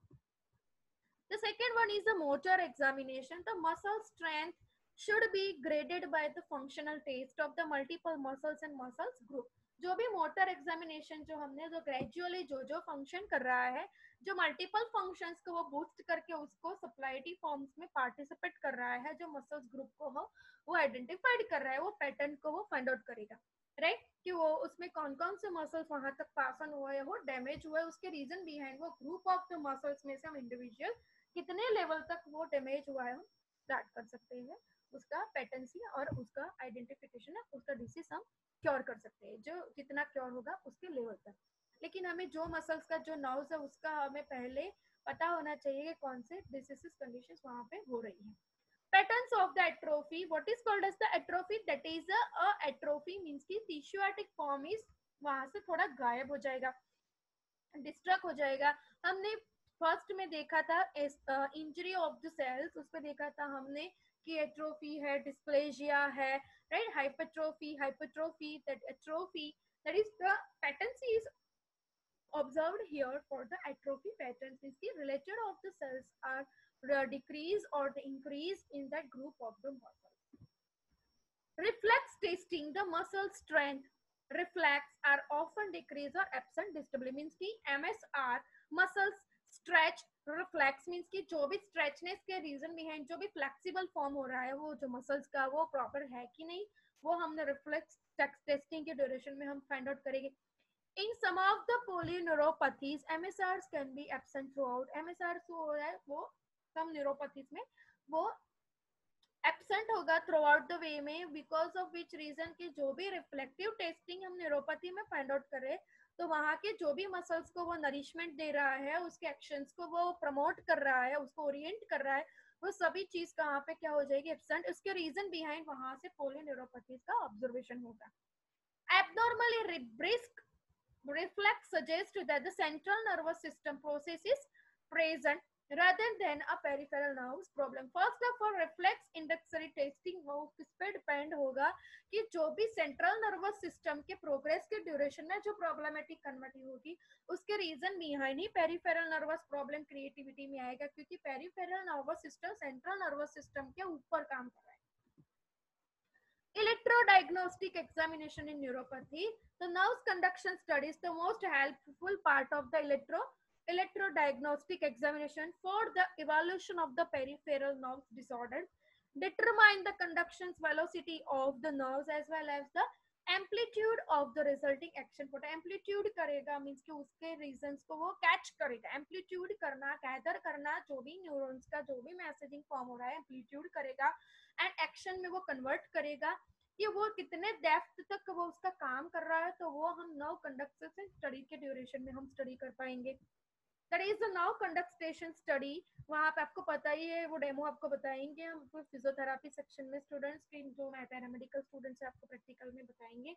The second one is the motor examination. The muscle strength should be graded by the functional test of the multiple muscles and muscles group. जो भी मोटर एग्जामिनेशन जो हमने जो ग्रेजुअली जो फंक्शन कर रहा है, जो मल्टीपल फंक्शंस को वो बूस्ट करके उसको सप्लाइटी फॉर्म्स में पार्टिसिपेट कर रहा है, जो मसल्स ग्रुप को हो वो आइडेंटिफाइड कर रहा है, वो पैटर्न को वो फाइंड आउट करेगा, राइट कि वो उसमें कौन कौन से मसल्स वहां तक पास ऑन हुआ है, वो डैमेज हुआ है, उसके रीजन बिहाइंड वो ग्रुप ऑफ द मसल्स में से हम इंडिविजुअल कितने लेवल तक वो डैमेज हुआ है हम स्टार्ट कर सकते हैं, उसका पैटर्न और उसका आइडेंटिफिकेशन है, उसका डिसीज हम क्योर कर सकते हैं, जो जितना क्योर होगा उसके लेवल तक. लेकिन हमें जो मसल्स का जो नर्व्स है उसका हमें पहले पता होना चाहिए कि कौन से डिसीज कंडीशंस वहां पे हो रही है. Patterns of the atrophy, what is called as the atrophy, that is a atrophy means की टिश्यूएटिक फॉर्म इज वहां से थोड़ा गायब हो जाएगा, डिस्ट्रक्ट हो जाएगा. हमने फर्स्ट में देखा था इंजरी ऑफ द सेल्स, उस पर देखा था हमने कि एट्रोफी है, डिस्प्लेजिया है, right, hypertrophy, that atrophy, that is the patterns is observed here for the atrophy patterns, is the related of the cells are decrease or the increase in that group of the muscles. Reflex testing, the muscle strength reflex are often decreased or absent distably, means ki MSR muscles stretch reflex means कि जो भी स्ट्रेचनेस के reason behind जो भी flexible form हो रहा है वो जो मसल्स का वो प्रॉपर है कि नहीं, वो हमने रिफ्लेक्स टेस्टिंग के ड्यूरेशन में हम फाइंड आउट करेंगे. In some of the polyneuropathies MSRs can be absent throughout, MSR जो हो रहा है वो सम न्यूरोपैथीज में वो एब्सेंट होगा थ्रू आउट द वे में, बिकॉज ऑफ विच रीजन की जो भी रिफ्लेक्टिव टेस्टिंग हम न्यूरोपैथी में फाइंड आउट करें तो वहां के जो भी मसल्स को वो नरिशमेंट दे रहा है, उसके एक्शंस को वो प्रमोट कर रहा है, उसको ओरिएंट कर रहा है, वो सभी चीज कहाँ पे क्या हो जाएगी, एब्सेंट. उसके रीजन बिहाइंड वहां से पोलिन्यूरोपैथीज का ऑब्जर्वेशन होगा. Abnormally brisk reflex suggests that the central nervous system process is present rather than a peripheral nerves problem. First of all, reflex इंडेक्सरी टेस्टिंग हो किस पे डिपेंड होगा कि जो भी सेंट्रल नर्वस सिस्टम के प्रोग्रेस के ड्यूरेशन में जो प्रॉब्लमेटिक कन्वर्ट होगी उसके रीजन बिहाइंड ही पेरिफेरल नर्वस प्रॉब्लम क्रिएटिविटी में आएगा, क्योंकि peripheral nervous system central nervous system के ऊपर काम कर रहा है. diagnostic examination in neuropathy. The nerves conduction studies the most helpful part of the electrodiagnostic examination for the evaluation of the peripheral nerves disorder, determine the conduction velocity of the nerves as well as the amplitude of the resulting action potential. Amplitude करेगा means कि उसके reasons को वो catch करेगा. Amplitude करना, gather करना, जो भी न्यूरॉन्स का जो भी मैसेजिंग फॉर्म हो रहा है एम्पलीट्यूड करेगा एंड एक्शन में वो कन्वर्ट करेगा कि वो कितने डेप्थ तक वो उसका काम कर रहा है. तो वो हम नर्व कंडक्शन स्टडी के ड्यूरेशन में हम स्टडी कर पाएंगे. That is the nerve conductation study. वहां पे आपको पता ही है, वो डेमो आपको बताएंगे हम फिजियोथेरापी सेक्शन में. स्टूडेंट्स की जो पैरामेडिकल स्टूडेंट्स है आपको प्रैक्टिकल में बताएंगे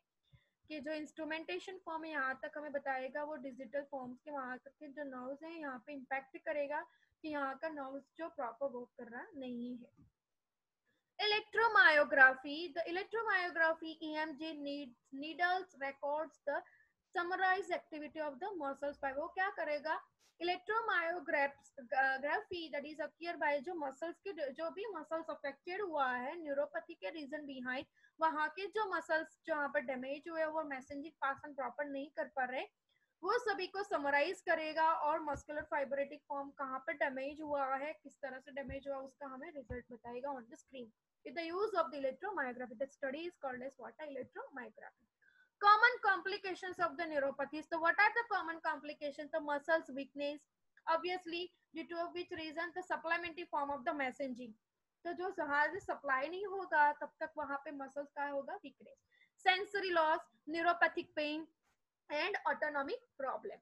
कि जो इंस्ट्रूमेंटेशन फॉर्म है यहाँ तक हमें बताएगा, वो डिजिटल फॉर्म्स के वहां तक के जो नर्व्स हैं यहाँ पे इम्पैक्ट करेगा कि यहाँ का नर्व्स जो प्रॉपर वर्क कर रहा नहीं है. Electromyography. The electromyography EMG needles records the summarized activity of the muscles by. वो क्या करेगा, इलेक्ट्रोमायोग्राफी दैट इज अकियर बाय जो मसल्स के जो भी मसल्स अफेक्टेड हुआ है न्यूरोपैथी के रीजन बिहाइंड, वहां के जो मसल्स जहाँ पर डैमेज हुए वो मैसेजिंग पासन प्रॉपर नहीं कर पा रहे, वो सभी को समराइज करेगा और मस्कुलर फाइब्रेटिक फॉर्म कहाँ पर डैमेज हुआ है, किस तरह से डैमेज हुआ उसका हमें रिजल्ट बताएगा on the screen with the use of the electromyography. The study is called as what? Electromyography. Common complications of the neuropathy. So what are the common complications? The muscles weakness, obviously due to which reason the supplementary form of the messaging. तो जो जहां supply नहीं होगा तब तक वहां पे muscles का होगा weakness. Sensory loss, neuropathic pain and autonomic problem.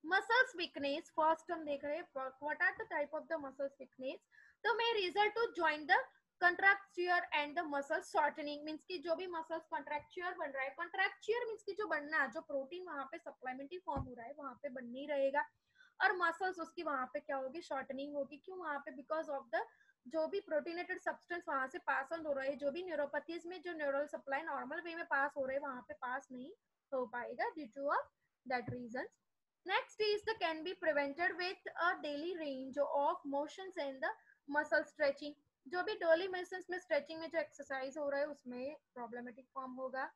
Muscles weakness first हम देख रहे हैं what are the type of the muscles weakness. तो may result to join the contracture and the muscle shortening. Means की जो भी मसल्स कंट्रैक्चर बन रहा है, कंट्रैक्चर मींस की जो बनना, जो प्रोटीन वहां पे सप्लीमेंट्री फॉर्म हो रहा है वहां पे बन नहीं रहेगा और मसल्स उसकी वहां पे क्या होगी, शॉर्टनिंग होगी. क्यों? वहां पे बिकॉज ऑफ द जो भी प्रोटीनेटेड सब्सटेंस वहां से पास ऑन हो रहा है, जो भी न्यूरोपैथीज में जो न्यूरल सप्लाई नॉर्मल वे में पास हो रहे हैं वहां पे पास नहीं हो पाएगा due to of that reason. Next is the can be prevented with a daily range of motions and the muscle stretching. जो भी डेली मोशंस में स्ट्रेचिंग में जो एक्सरसाइज हो रहा है उसमें प्रॉब्लमेटिक फॉर्म होगा.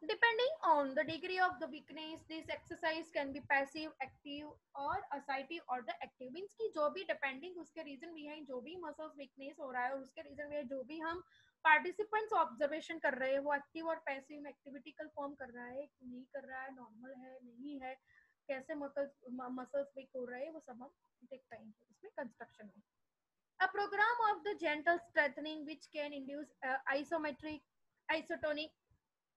Depending on the degree of the weakness, this exercise can be passive, active or assertive or the active. Means कि जो भी depending उसके reason behind जो भी muscles weakness हो रहा है और उसके reason behind जो भी हम पार्टिसिपेंट्स ऑब्जर्वेशन कर रहे हैं वो एक्टिव और पैसिव में एक्टिविटी का फॉर्म कर रहा है, नहीं कर रहा है, नॉर्मल है, नहीं है, कैसे मसल्स वीक हो रहे हैं, वो सब हम देख पाएंगे इसमें कंस्ट्रक्शन में. A program of the gentle strengthening which can induce isometric, isotonic,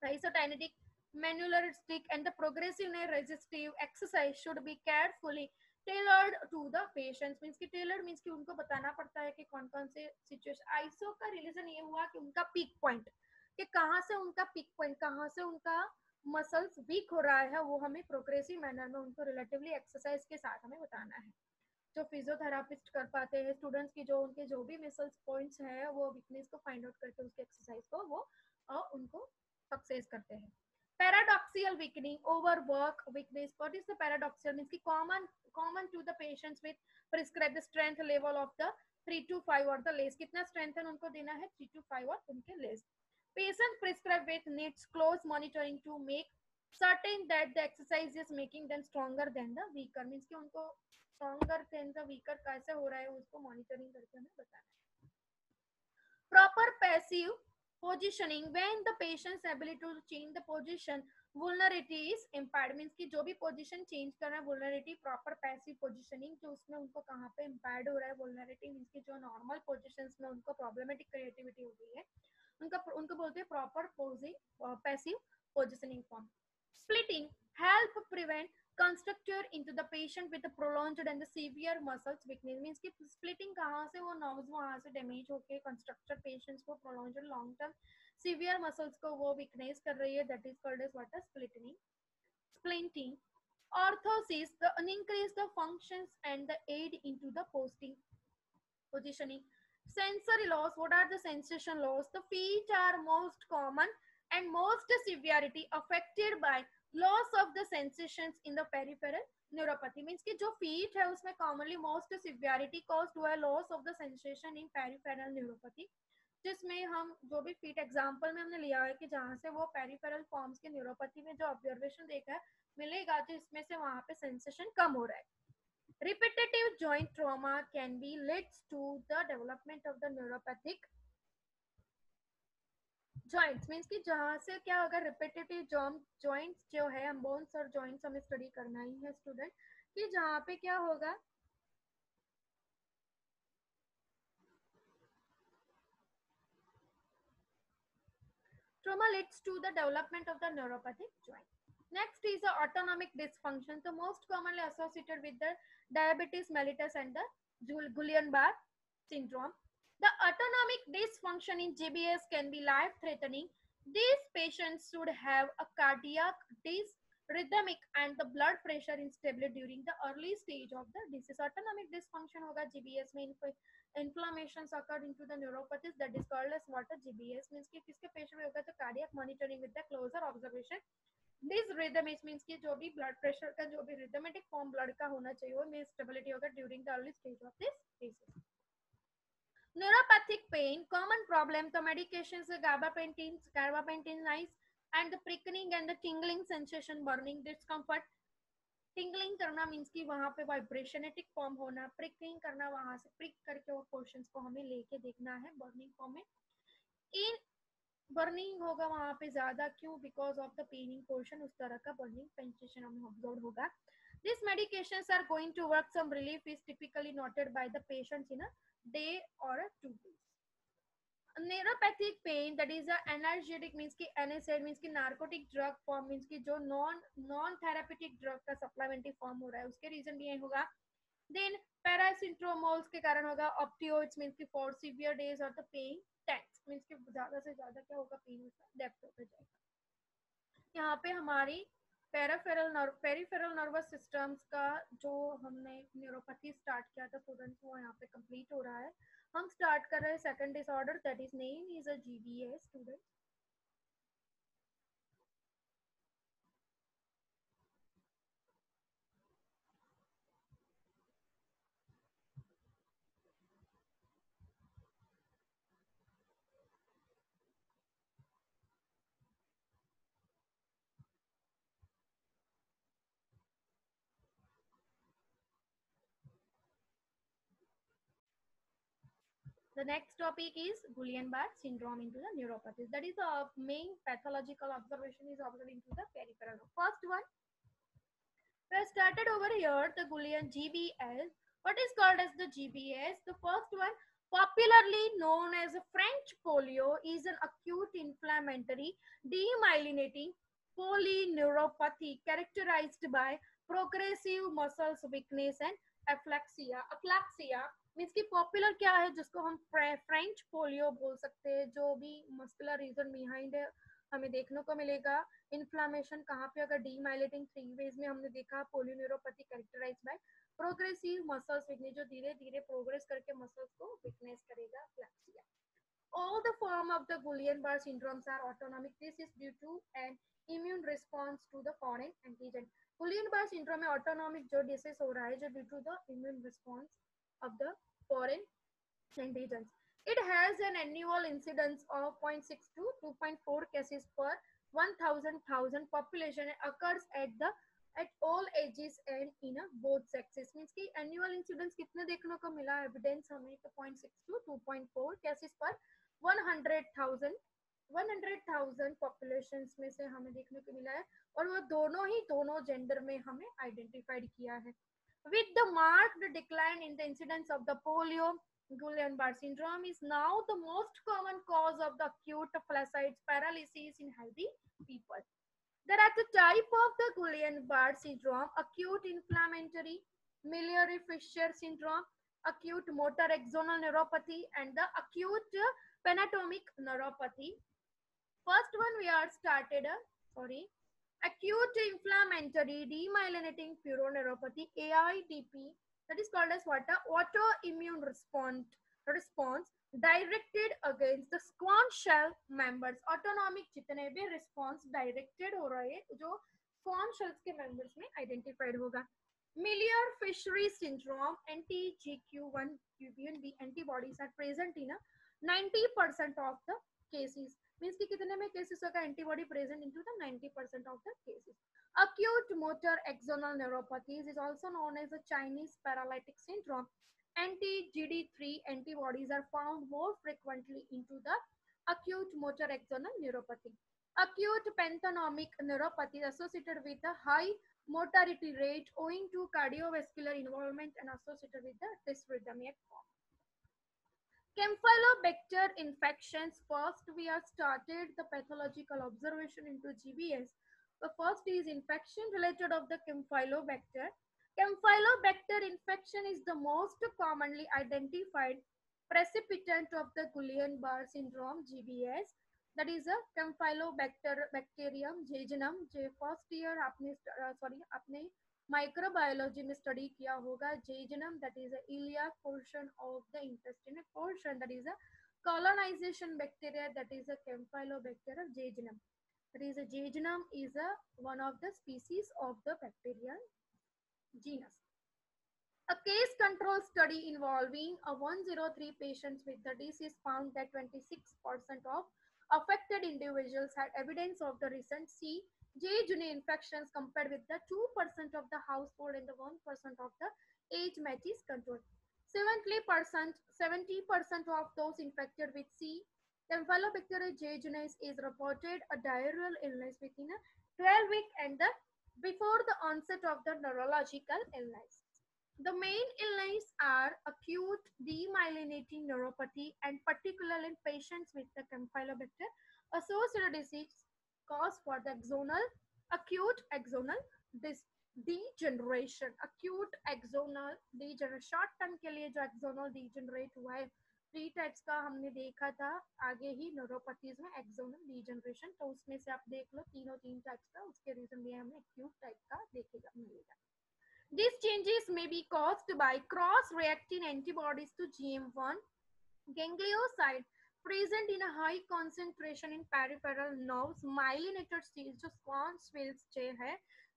isokinetic, manualistic and the progressive resistive exercise should be carefully tailored to the patients. Means कि tailored मीन्स कि उनको बताना पड़ता है कि कौन कौन से सिचुएशन. आइसो का रिलेशन ये हुआ कि उनका पीक पॉइंट, कि कहाँ से उनका पीक पॉइंट, कहाँ से उनका मसल्स वीक हो रहा है, वो हमें प्रोग्रेसिव मैनर में उनको रिलेटिवली एक्सरसाइज के साथ हमें बताना है. जो फिजियोथेरापिस्ट कर पाते हैं स्टूडेंट्स की, जो उनके जो भी मसल्स पॉइंट्स हैं वो वीकनेस को फाइंड आउट करके उसके एक्सरसाइज को वो उनको सक्सेस करते हैं. Paradoxical weakening, overwork weakness. What is the paradoxical? Means ki common to the patients with prescribed the strength level of the 3 to 5 or the less. कितना strength उनको देना है, 3 to 5 और उनके less. Patient prescribed with needs close monitoring to make certain that the exercise is making them stronger than the weaker. Means कि उनको stronger than the weaker कैसे हो रहा है उसको monitoring करके हमें बताना है. Proper passive positioning, when the patient's ability to change the position vulnerability is impaired. means कि जो भी position change करना है vulnerability, proper passive positioning जो उसमें उनको कहाँ पे impaired हो रहा है vulnerability means कि जो normal positions में उनको problematic creativity हो गई है उनको बोलते हैं proper passive positioning form. Splitting help prevent कंस्ट्रक्चर into the patient with a prolonged and the severe muscles weakness. means कि splitting कहाँ से, वो nerves वहाँ से damage होके कंस्ट्रक्चर patients को prolonged long term severe muscles को वो weakness कर रही है, that is called as what? Splitting. Splinting. Orthosis, the increase the functions and the aid into the positioning. Sensory loss, what are the sensation loss? The feet are most common and most severity affected by loss of the sensations in the peripheral neuropathy means कि जो feet है उसमें commonly most severity caused हुआ है loss of the sensation in peripheral neuropathy, जिसमें हम जो भी फीट एग्जांपल में हमने लिया है कि जहाँ से वो पेरिफेरल फॉर्म्स के न्यूरोपैथी में जो ऑब्जर्वेशन देखा है मिलेगा तो इसमें से वहाँ पे सेंसेशन कम हो रहा है. Repetitive joint trauma can be leads to the development of the neuropathic joints means कि जहाँ से क्या होगा रिपीटेटिव जॉइंट्स जो है हम बोन्स और जॉइंट्स हमें स्टडी करना ही है स्टूडेंट कि जहाँ पे क्या होगा trauma leads to the development of the neuropathic joint. Next is the autonomic dysfunction, the most commonly associated with the diabetes mellitus and the Guillain-Barré syndrome. The autonomic dysfunction in GBS can be life-threatening. These patients should have a cardiac dysrhythmic and the blood pressure instability during the early stage of the disease. Autonomic dysfunction होगा GBS में inflammations occurred into the neuropathies that is called as what a GBS means कि किसके patient में होगा तो cardiac monitoring with the closer observation. This rhythm means कि जो भी ब्लड प्रेशर का जो भी रिदमेटिक फॉर्म ब्लड का होना चाहिए वो में स्टेबिलिटी होगा during the early stage of this disease. Neuropathic pain, common problem, the medications, the gabapentin, nice, and the pricking and the tingling sensation, burning, discomfort. Tingling करना मीन्स कि वहां पे वाइब्रेशनेटिक फॉर्म होना, प्रिकिंग करना वहां से प्रिक करके वो पोर्शंस को हमें लेके देखना है बर्निंग फॉर्म में. इन बर्निंग होगा वहां पे ज्यादा, क्यों? Because of the paining portion उस तरह का बर्निंग सेंसेशन हमें ऑब्जर्व होगा. This medications are going to work, some relief is typically noted by the patients in a day और 2 days. Neuropathic pain, that is a energetic means कि NSAID means कि narcotic drug form means कि जो non therapeutic drug का supplementary form हो रहा है उसके रीजन भी यही होगा. Then paracetamol के कारण होगा. Opioids means कि for severe days और the pain tanks means कि ज्यादा से ज्यादा क्या होगा, पेन उसका डेप्थ होता जाएगा. यहाँ पे हमारी पेरिफेरल नर्वस सिस्टम्स का जो हमने न्यूरोपैथी स्टार्ट किया था स्टूडेंट्स वो यहाँ पे कंप्लीट हो रहा है. हम स्टार्ट कर रहे हैं second disorder, that is name is a GBS student. The next topic is Guillain-Barré syndrome into the neuropathies. That is the main pathological observation is observed into the peripheral. First one, we started over here the Guillain GBS. What is called as the GBS? The first one, popularly known as French polio, is an acute inflammatory demyelinating polyneuropathy characterized by progressive muscle weakness and areflexia. Areflexia means की popular क्या है, जिसको हम French polio बोल सकते हैं. जो भी मस्कुलर रीजन बिहाइंड है हमें देखने को मिलेगा. इन्फ्लामेशन कहाँ पे, अगर डीमाइलेटिंग 3 वेज में हमने देखा polyneuropathy characterize by progressive muscles weakness, जो धीरे धीरे प्रोग्रेस करके मसल्स को वीकनेस करेगा, फ्लैक्सिया. All the form of the Guillain-Barré syndromes are autonomic. This is due to an immune response to the foreign antigen. Guillain-Barré syndrome में autonomic जो disease हो रहा है जो due to the immune response of the foreign antigens. It has an annual incidence of 0.6 to 2.4 cases per 1,000 population and occurs at all ages and in both sexes. Means कि annual incidence कितने देखने को मिला evidence हमें, तो 0.6 to 2.4 cases per 100,000 populations में से हमें देखने को मिला है, और वो दोनों जेंडर में हमें आइडेंटिफाइड किया है. With the marked decline in the incidence of the polio, Guillain-Barré syndrome is now the most common cause of the acute flaccid paralysis in healthy people. There are the type of the Guillain-Barré syndrome: acute inflammatory miliary Fisher syndrome, acute motor axonal neuropathy, and the acute penatomic neuropathy. First one we are started, acute inflammatory demyelinating neuropathy, AIDP, that is called as what? Autoimmune response directed against the squamous cell members. Autonomic जितने भी response directed हो रहे हैं, जो Schwann cells के members में identified होगा। Miller Fisher syndrome anti-GQ1 QBNB antibodies are present in a 90% of the cases. Means कि कितने में केसेस होगा antibody present into the 90% of the cases. Acute motor axonal neuropathy is also known as a Chinese paralytic syndrome. Anti-GD3 antibodies are found more frequently into the acute motor axonal neuropathy. Acute pantonomic neuropathy is associated with a high mortality rate owing to cardiovascular involvement and associated with the dysrhythmic form. Campylobacter infections. First, we have started the pathological observation into GBS. The first is infection related of the Campylobacter. Campylobacter infection is the most commonly identified precipitant of the Guillain-Barré syndrome (GBS). That is a Campylobacter bacterium jejunum. First year आपने microbiology में study किया होगा jejunum, that is a iliac portion of the intestinal portion, that is a colonization bacteria, that is a Campylobacter jejunum. That is a jejunum is a one of the species of the bacterial genus. A case control study involving a 103 patients with the disease found that 26% of affected individuals had evidence of the recent C. jejuni infections compared with the 2% of the household and the 1% of the age-matched control. 70% of those infected with C. Campylobacter jejunis is reported a diarrheal illness within a 12-week and before the onset of the neurological illness. The main illness are acute demyelinating neuropathy and particularly in patients with the Campylobacter associated disease cause for the acute axonal degeneration. Acute axonal degeneration, short term के लिए जो axonal degenerate हुआ है, 3 types का हमने देखा था आगे ही न्यूरोपैथीज में एक्सोनल डिजनरेशन, तो उसमें से आप देख लो तीनों 3 टाइप्स का, उसके रीजन भी हमें एक्यूट टाइप का देखेगा मिलेगा. These changes may be caused by cross-reacting antibodies to GM1 ganglioside present in a high concentration in peripheral nerves. Myelinated cells जो Schwann cells है,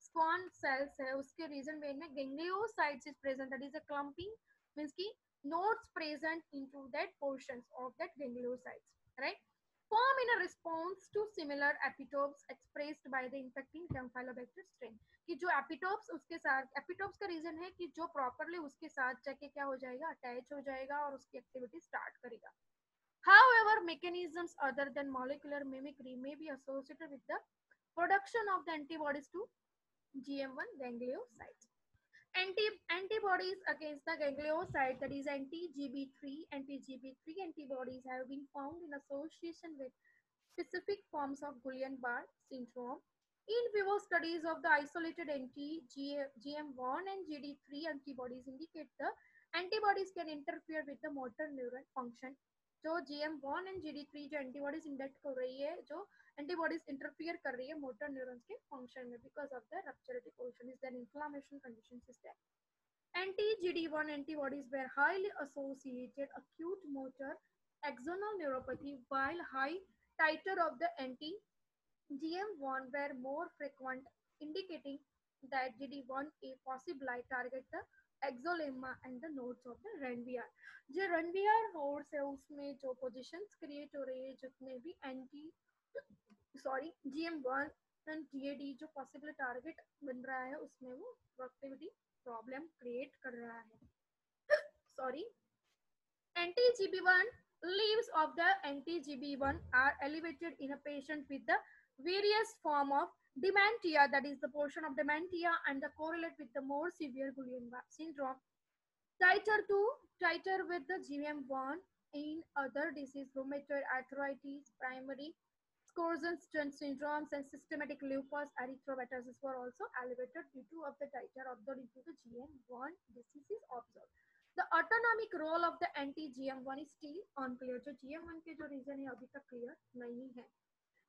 Schwann cells है, उसके reason में gangliosides is present, that is a clumping, means कि nodes present into that portions of that gangliosides, right? Form in a response to similar epitopes expressed by the infecting Campylobacter strain. कि जो epitopes उसके साथ, epitopes का reason है कि जो properly उसके साथ जाके क्या हो जाएगा, अटैच हो जाएगा और उसकी एक्टिविटी स्टार्ट करेगा. However, mechanisms other than molecular mimicry may be associated with the production of the antibodies to GM1 gangliosides. Antibodies against the ganglioside, that is anti-GB3 antibodies have been found in association with specific forms of Guillain-Barré syndrome. In vivo studies of the isolated anti-GM1 and GD3 antibodies indicate the antibodies can interfere with the motor neuron function. जो GM1 and GD3 जो antibodies इंडेक्ट कर रही है, जो antibodies interfere कर रही है motor neurons के function में, because of the rupturity portion is there, inflammation conditions is there. Anti-GD1 antibodies were highly associated acute motor axonal neuropathy, while high titer of the anti-GM1 were more frequent, indicating that GD1A possibly target the exolemma and the nodes of the Ranvier. जो Ranvier nodes है उसमें जो positions create हो रही है, जितने भी GM1 and GAD जो possible target बन रहा है उसमें वो productivity problem create कर रहा है. Anti-GB1 leaves of the anti-GB1 are elevated in a patient with the various form of dementia, that is the portion of dementia, and the correlate with the more severe Guillain-Barré syndrome. Titer with the GM1 in other disease, rheumatoid arthritis, primary Sjögren's syndromes, and systematic lupus erythematosus were also elevated due to of the titer observed into the GM1 diseases observed. The autonomic role of the anti-GM1 is still unclear. जो GM1 के जो reason है अभी तक clear नहीं है.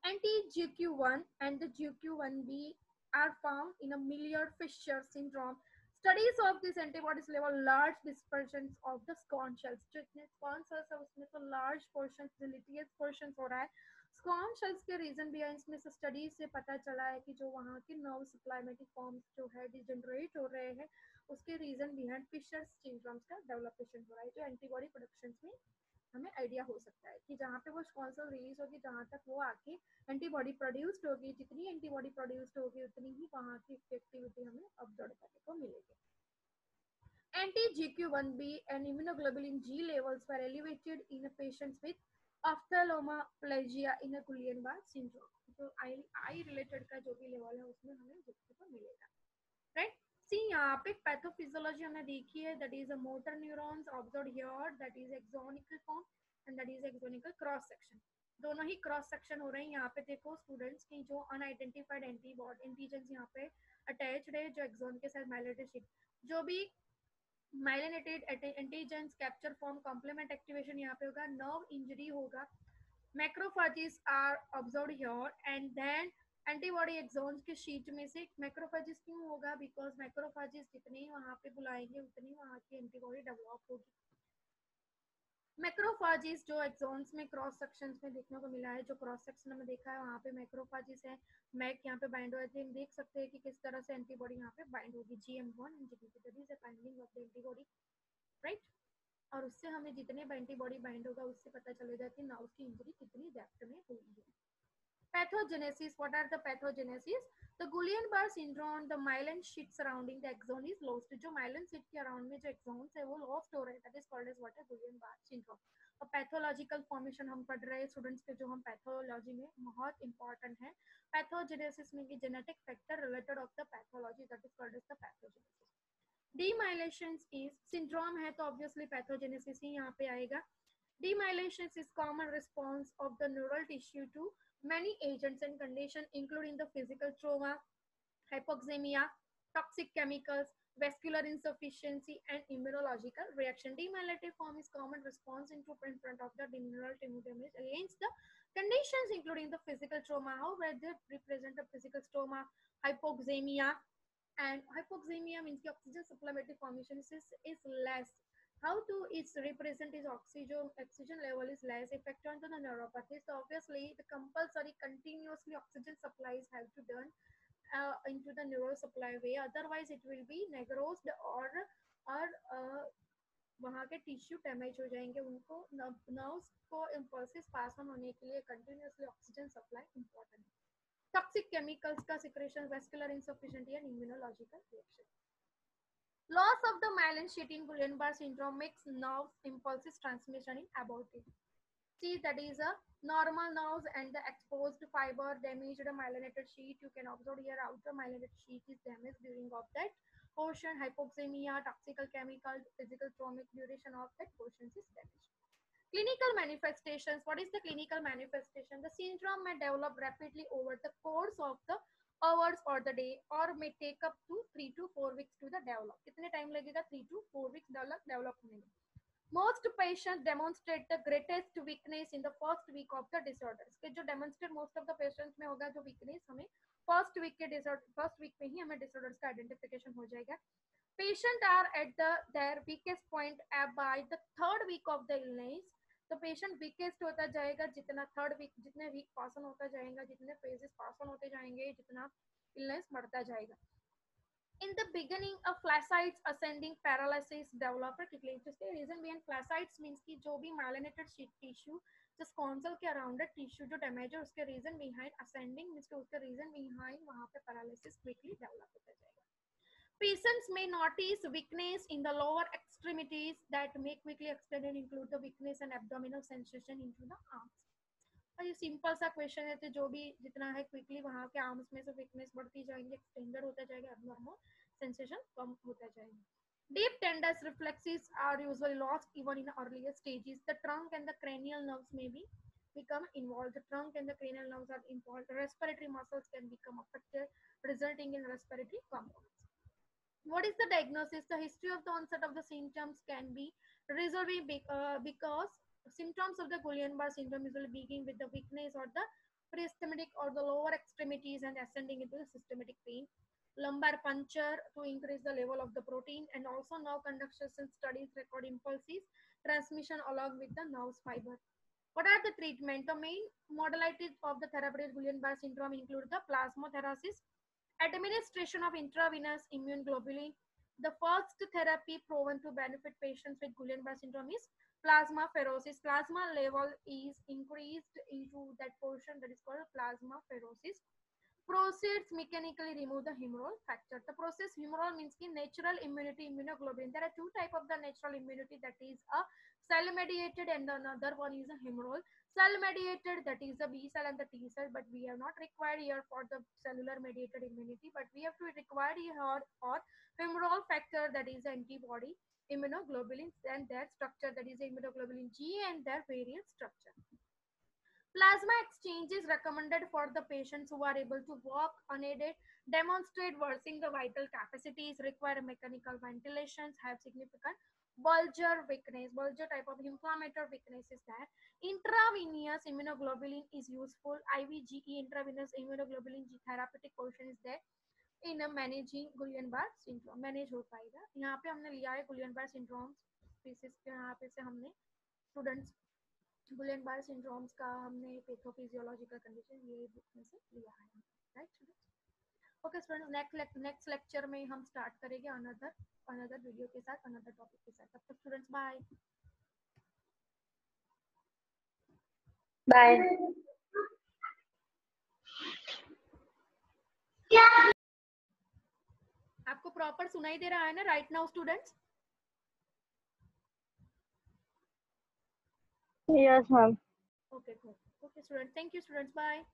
Anti-GQ1 and the GQ1B are found in a Miller-Fisher syndrome. Studies of these antibodies level large dispersions of the Schwann cells. जो इतने Schwann cells है उसमें तो large portions, deleterious portions हो रहा है. स्क्वाम शेल्स के रीजन भी है, इसमें से स्टडीज से पता चला है कि जो वहाँ के नर्व सप्लाइमेटिक फॉर्म्स जो है डिजनरेट हो रहे हैं, उसके रीजन बिहाइंड फिशर सिंड्रोम्स का डेवलपेशन हो रहा है, जो एंटीबॉडी प्रोडक्शन में हमें आइडिया हो सकता है कि जहाँ पे वो कौन सा रिलीज होगी, जहाँ तक वो आके एंटीबॉडी प्रोड्यूस्ड होगी, जितनी एंटीबॉडी प्रोड्यूस्ड होगी उतनी ही वहाँ की इफेक्टिविटी हमें ऑब्जर्व करने को मिलेगी. Anti-GQ1B and immunoglobulin G levels were elevated in patients with ophthalmoplegia in a Guillain-Barré syndrome. तो आई रिलेटेड का जो भी लेवल है उसमें हमें देखने को मिलेगा, राइट. सी यहाँ पे पैथोफिजियोलॉजी हमने देखी है, that is a motor neurons observe here, that is axonical form and that is axonical cross section. दोनों ही क्रॉस सेक्शन हो रहे हैं. यहाँ पे देखो स्टूडेंट्स की जो अनआइडेंटिफाइड एंटीजेंस यहाँ पे अटैच्ड है, जो एक्सोन के साथ माइलेटेड शीट, जो भी myelinated antigens capture form complement activation यहाँ पे होगा, नर्व इंजरी होगा, macrophages are observed here and then antibody axons के शीट में से मैक्रोफेजेस क्यों होगा, बिकॉज मैक्रोफेजेस जितने ही वहां पे बुलाएंगे उतनी वहां की एंटीबॉडी डेवलप होगी. मैक्रोफाजिस जो एक्सोन्स में क्रॉस सेक्शंस में देखने को मिला है, जो क्रॉस सेक्शन में देखा है वहाँ पे मैक्रोफाजिस है, मैक यहाँ पे बाइंड होती है. हम देख सकते हैं कि किस तरह से एंटीबॉडी यहाँ पे बाइंड होगी, GM1 and GP, that is the binding of the antibody, right. और उससे हमें जितने एंटीबॉडी बाइंड होगा उससे पता चलेगा कि नाउ की इंजरी कितनी डेप्थ में हुई है. Pathogenesis. What are the pathogenesis? The Guillain-Barré syndrome, the myelin sheet surrounding the axon is lost. जो myelin sheet के अराउंड में जो एक्सोन्स है वो लॉस्ट हो रहे हैं, that is called as what है Guillain-Barré syndrome. और पैथोलॉजिकल फॉर्मेशन हम पढ़ रहे हैं स्टूडेंट्स के, जो हम पैथोलॉजी में बहुत इंपॉर्टेंट है. पैथोजेनेसिस में genetic factor related of the pathology, that is called as the pathogenesis. Demyelation is syndrome है तो obviously पैथोजेनेसिस ही यहाँ पे आएगा. Demyelation is common response of the neural tissue to many agents and conditions including the physical trauma, hypoxemia, toxic chemicals, vascular insufficiency and immunological reaction. Demyelinated form is common response in front of the neural tissue damage against the conditions including the physical trauma. However, they represent the physical trauma, hypoxemia, and hypoxemia means the oxygen supplementary formation is less. How to it's represent is oxygen level is less, effect on the neuropathy. So obviously the compulsory continuously oxygen supplies have to done into the neural supply way, otherwise it will be necrosed or वहाँ के tissue damage हो जाएंगे. उनको nerves को impulses pass on होने के लिए continuously oxygen supply important है. टॉक्सिक केमिकल्स का secretion, vascular insufficiency and immunological reaction. Loss of the myelin sheet in Guillain-Barré syndrome makes nerve impulses transmission in aborted. See, that is a normal nerves and the exposed fiber damaged myelinated sheet. You can observe here outer myelinated sheet is damaged during of that portion. Hypoxemia, toxical chemical, physical traumatic duration of that portion is damaged. Clinical manifestations. What is the clinical manifestation? The syndrome may develop rapidly over the course of the hours or the day or may take up to 3 to 4 weeks to the develop. कितने time लगेगा? 3 to 4 weeks develop होने में. Most patients demonstrate the greatest weakness in the first week of the disorders. कि जो demonstrate most of the patients में होगा जो weakness, हमें first week के first week में ही हमें disorders का identification हो जाएगा. Patients are at their weakest point by the third week of the illness. तो पेशेंट वीकेस्ट होता जाएगा जितना थर्ड वीक, जितने वीक पास ऑन होता जाएगा, जितने फेजेस पास ऑन होते जाएंगे, जितना इलनेस बढ़ता जाएगा. In the beginning, a flashlights ascending paralysis developer quickly. जिसके रीजन बिहाइंड फ्लैशाइट्स मींस कि जो भी माइलिनेटेड टिश्यू जिस कॉन्सल के अराउंड टिश्यू जो डैमेज है उसके रीजन बिहाइंड असेंडिंग मींस कि उसके रीजन बिहाइंड वहां पे पैरालिसिस क्विकली डेवलप होता जाएगा. Patients may notice weakness in the lower extremities that may quickly extend and include the weakness and abdominal sensation into the arms. और ये simple सा question है, तो जो भी जितना है क्विकली वहाँ के आर्म्स में से वीकनेस बढ़ती जाएंगे, एक्सटेंडेड होता जाएगा, एब्नॉर्मल सेंसेशन कम होता जाएगा. Deep tendons reflexes are usually lost even in earlier stages. The trunk and the cranial nerves may become involved. The trunk and the cranial nerves are involved. Respiratory muscles can become affected, resulting in respiratory compromise. What is the diagnosis? The history of the onset of the symptoms can be resolved because symptoms of the Guillain-Barré syndrome usually begin with the weakness or the pre-systemic or the lower extremities and ascending into the systematic pain. Lumbar puncture to increase the level of the protein, and also nerve conduction studies record impulses transmission along with the nerve fiber. What are the treatment? The main modalities of the therapeutic Guillain-Barré syndrome include the plasmapheresis, administration of intravenous immune globulin. The first therapy proven to benefit patients with Guillain-Barré syndrome is plasmapheresis. Plasma level is increased into that portion that is called plasmapheresis. Proceeds mechanically remove the humoral factor. The process humoral means ki natural immunity, immunoglobulin. There are two type of the natural immunity, that is a cell mediated and another one is a humoral. Cell mediated, that is the B cell and the T cell, but we have not required here for the cellular mediated immunity, but we have to require here for humoral factor, that is the antibody, immunoglobulins and their structure, that is the immunoglobulin G and their variant structure. Plasma exchange is recommended for the patients who are able to walk unaided, demonstrate worsening the vital capacities, require mechanical ventilations, have significant bulger weakness. Bulger type of inflammatory weakness is there. Intravenous immunoglobulin is useful. IVGE, intravenous immunoglobulin G therapeutic portion is there in managing Guillain Barre syndrome manage हो पाएगा. यहाँ पे हमने लिया है गुलियन-बार syndrome species के, यहाँ पे से हमने स्टूडेंट्स गुलियन-बार सिंड्रोम्स का हमने पैथोफिजियोलॉजिकल कंडीशन ये बुक में से लिया है, right students. Okay students, next lecture में हम स्टार्ट करेंगे अनदर वीडियो के साथ, अनदर टॉपिक के साथ. तब तक स्टूडेंट्स बाय बाय. आपको प्रॉपर सुनाई दे रहा है ना right now students? Yes ma'am. Okay student, thank you students, bye.